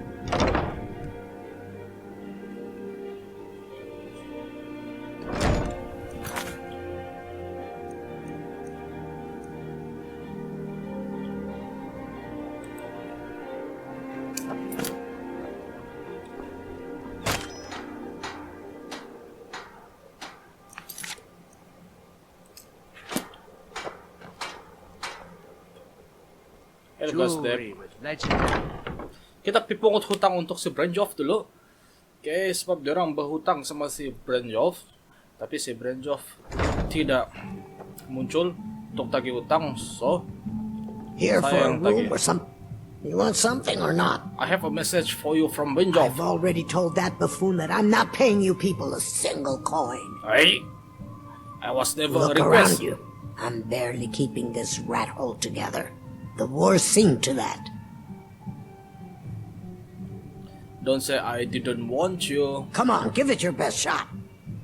Kita pipungot hutang untuk si Brynjolf dulu. Okay, sebab dia orang berhutang sama si Brynjolf, tapi si Brynjolf tidak muncul untuk tagih hutang. So, here for a room or some. You want something or not? I have a message for you from Brynjolf. I've already told that buffoon that I'm not paying you people a single coin. Hey, I was never Look a request. around you. I'm barely keeping this rat hole together. The war's seen to that. Don't say I didn't want you. Come on, give it your best shot.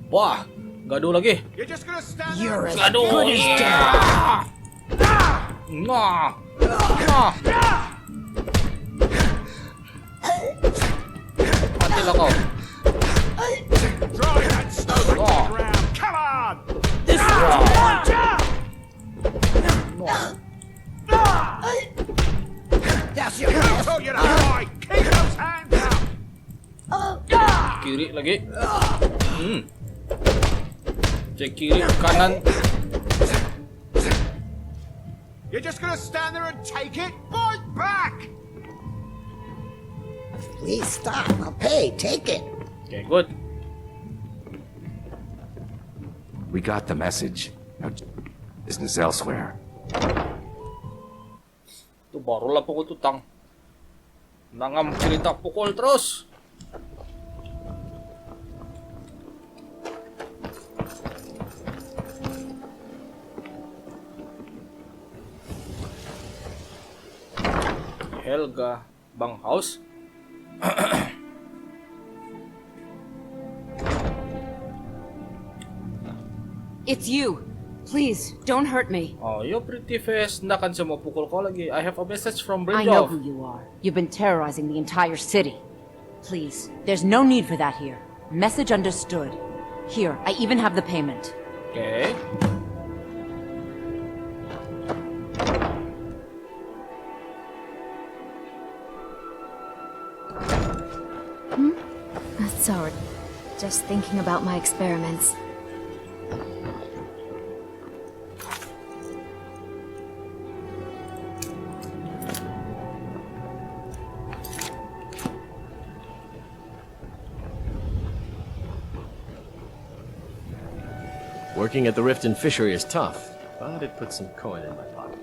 Wah, gaduh lagi. You're just gonna stand You're as Gaduh. good as dead. Nah. Nah. Mati lah kau. Draw that stupid Oh. ground. Come on! This is Oh. That's your best. So you know, keep those hands kiri lagi. Cek kiri, kanan. You're just gonna stand there and take it? Fight back! Please stop. I'll pay. Take it. Okay, good. We got the message. Now, business elsewhere. Itu barulah pukul tutang. Nangam cerita pukul terus. Helga Banghaus. It's you. Please, don't hurt me. Oh, you're pretty face. Nggak akan saya mau pukul kau lagi. I have a message from I know Radeon. who you are. You've been terrorizing the entire city. Please, there's no need for that here. Message understood. Here, I even have the payment. Okay. Sorry. Just thinking about my experiments. Working at the Riften fishery is tough, but it puts some coin in my pocket.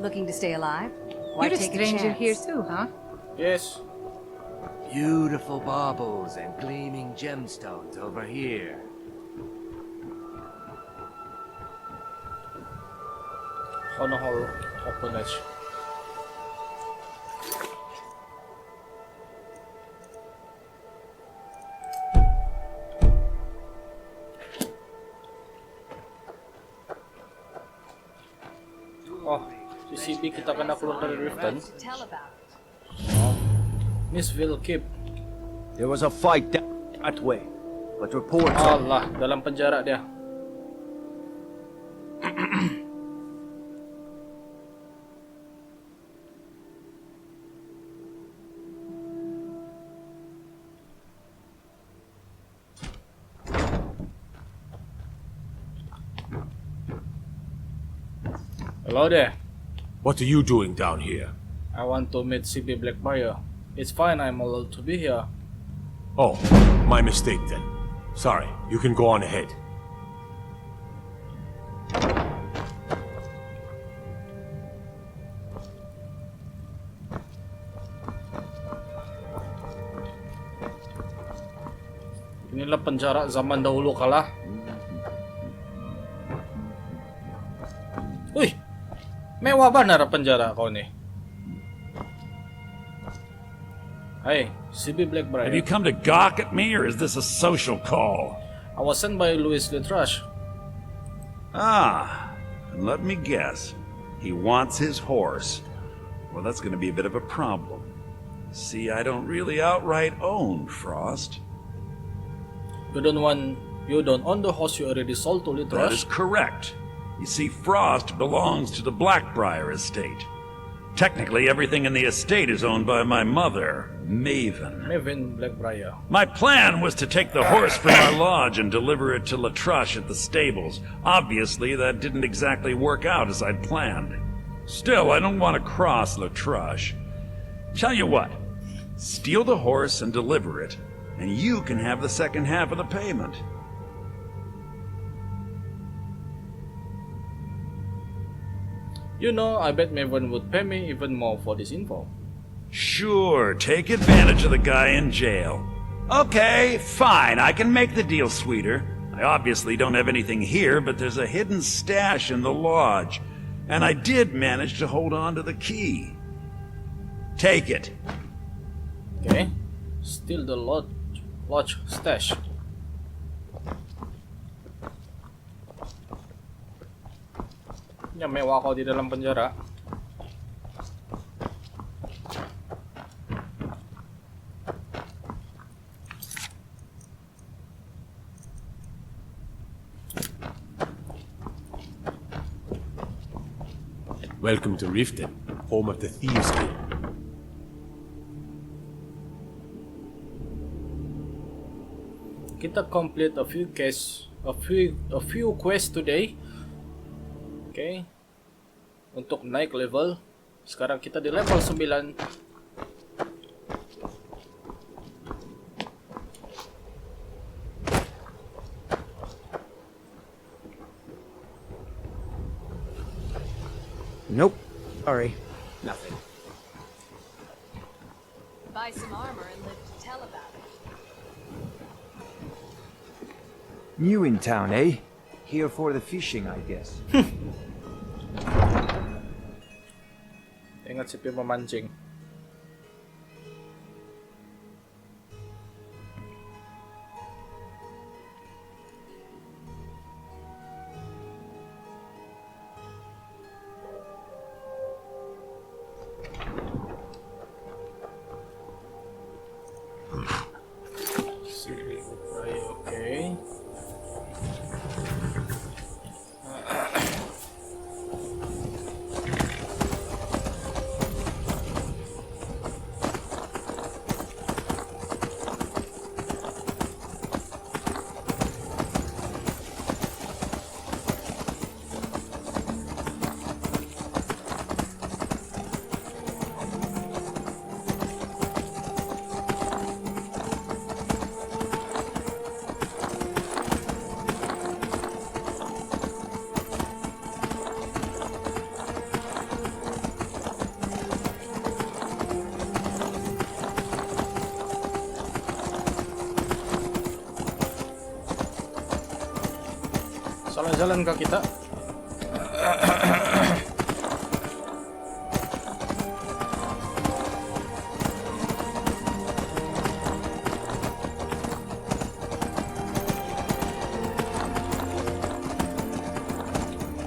Looking to stay alive? Why You're a take stranger chance? here too, huh? Yes. Beautiful baubles and gleaming gemstones over here. Honor opponent. Oh, CCB kita kena keluar dari Riften. Oh, Missville Keep. There was a fight that way, but reports Allah, dalam penjara dia. Hello there. What are you doing down here? I want to meet CB Blackbriar. It's fine, I'm allowed to be here. Oh, my mistake then. Sorry, you can go on ahead. Inilah penjara zaman dahulu kala. Wih, mewah benar penjara kau nih. Hey, CB Blackbriar. Have you come to gawk at me, or is this a social call? I was sent by Louis Letrache. Ah, and let me guess. He wants his horse. Well, that's going to be a bit of a problem. See, I don't really outright own Frost. You don't own the horse you already sold to Letrache? That is correct. You see, Frost belongs to the Blackbriar estate. Technically, everything in the estate is owned by my mother, Maven. Maven Blackbriar. My plan was to take the horse from our lodge and deliver it to Letrache at the stables. Obviously, that didn't exactly work out as I'd planned. Still, I don't want to cross Letrache. Tell you what, steal the horse and deliver it, and you can have the second half of the payment. You know, I bet Maven would pay me even more for this info. Sure, take advantage of the guy in jail. Okay, fine, I can make the deal sweeter. I obviously don't have anything here, but there's a hidden stash in the lodge. And I did manage to hold on to the key. Take it. Okay, steal the lodge stash. Ya, mewah kau di dalam penjara. Welcome to Riften, home of the Thieves Guild. kita complete a few quests today. Okay. Untuk naik level. Sekarang kita di level 9. Nope. Sorry. Nothing. Buy some armor and live to tell about it. New in town, eh? Here for the fishing, I guess. Ingat si Pio memancing. Okay. Jalan-jalan kah kita?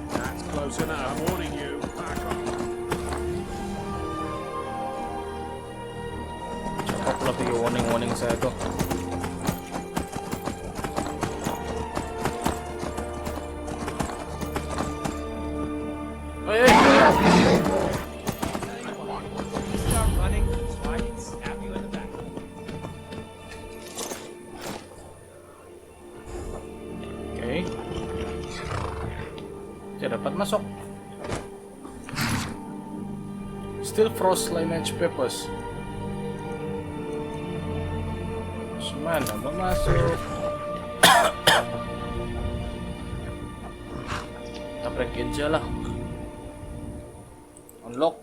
That's close enough. I'm warning you. Back off. Cukup lebih warning saya tuh. Masuk. Still frost lineage papers. Mana mau masuk? Kita break aja lah. Unlock.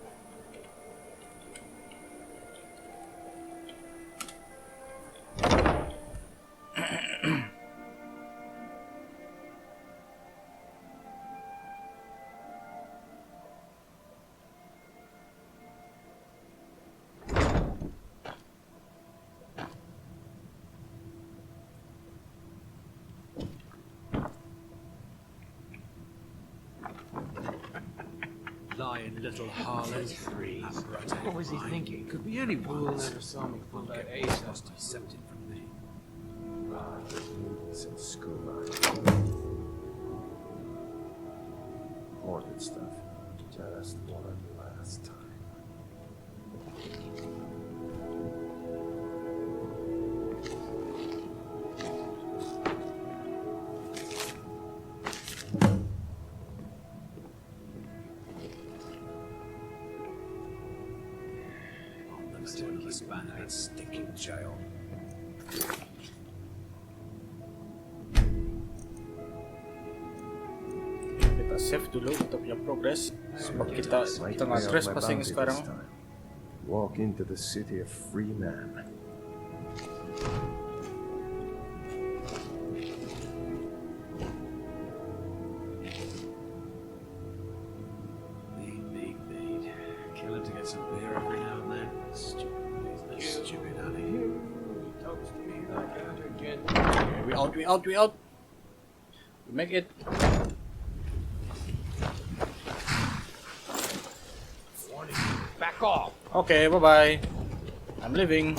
Lying little harlot. What was he thinking? Could be anyone. Fool never saw me pull that ace. Must have accepted from me. Some school. Morbid stuff. Just one last time. That stinking jail. Kita save dulu untuk punya progress. Sebab kita tengah trespassing sekarang. Walk into the city a free man. Beat. Kill him to get some beer every now and then. Stupid honey. Toast me like that again. Okay, we out. We make it. Back off. Okay, bye-bye. I'm leaving.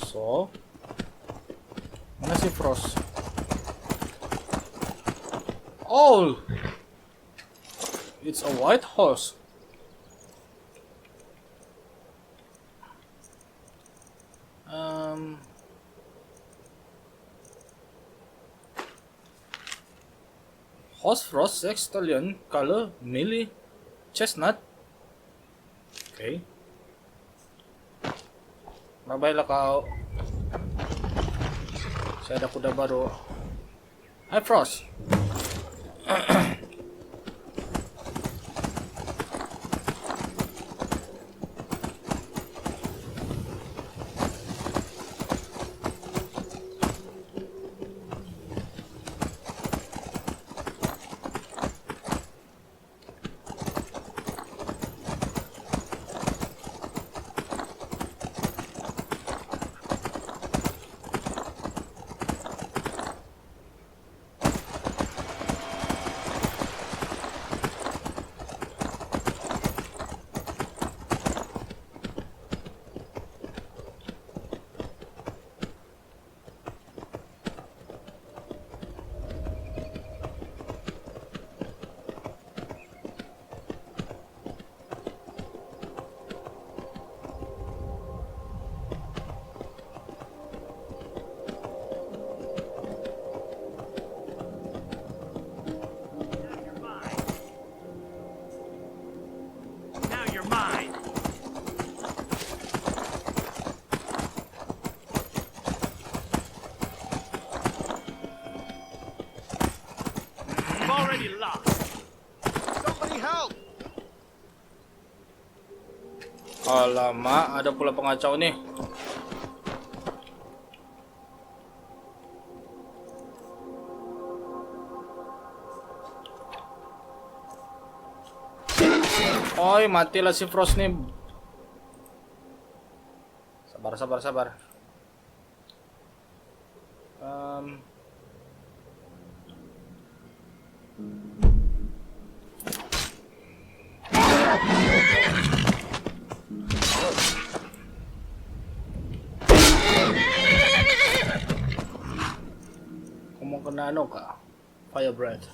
So, mana si Frost? Oh! It's a white horse. Horse Frost, Sex Stallion, Color, Melee, Chestnut. Okay. Bye-bye Lakao. Saya ada kuda baru. Hi Frost. Alamak, ada pula pengacau nih. Oi, matilah si Frost nih. Sabar. Kung kena ano ka? Fire breath.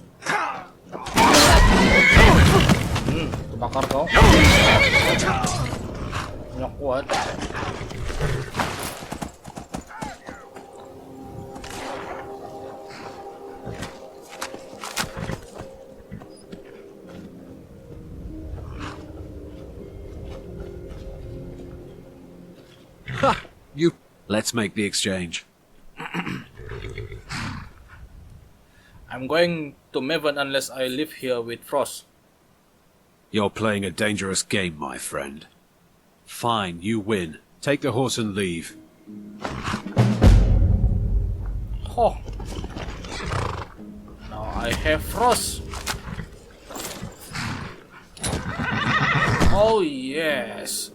Kebakar kau. Nggak kuat. Let's make the exchange. I'm going to Maven unless I live here with Frost. You're playing a dangerous game, my friend. Fine, you win. Take the horse and leave. Oh. Now I have Frost. Oh yes.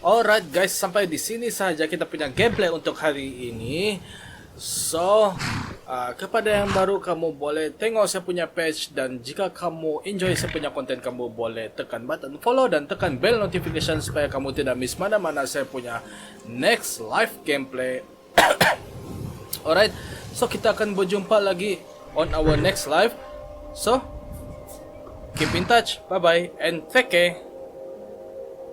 Alright guys, sampai di sini saja kita punya gameplay untuk hari ini. So, kepada yang baru kamu boleh tengok saya punya page, dan jika kamu enjoy saya punya konten kamu boleh tekan button follow dan tekan bell notification supaya kamu tidak miss mana-mana saya punya next live gameplay. Alright, so kita akan berjumpa lagi on our next live. So, keep in touch, bye bye and take care.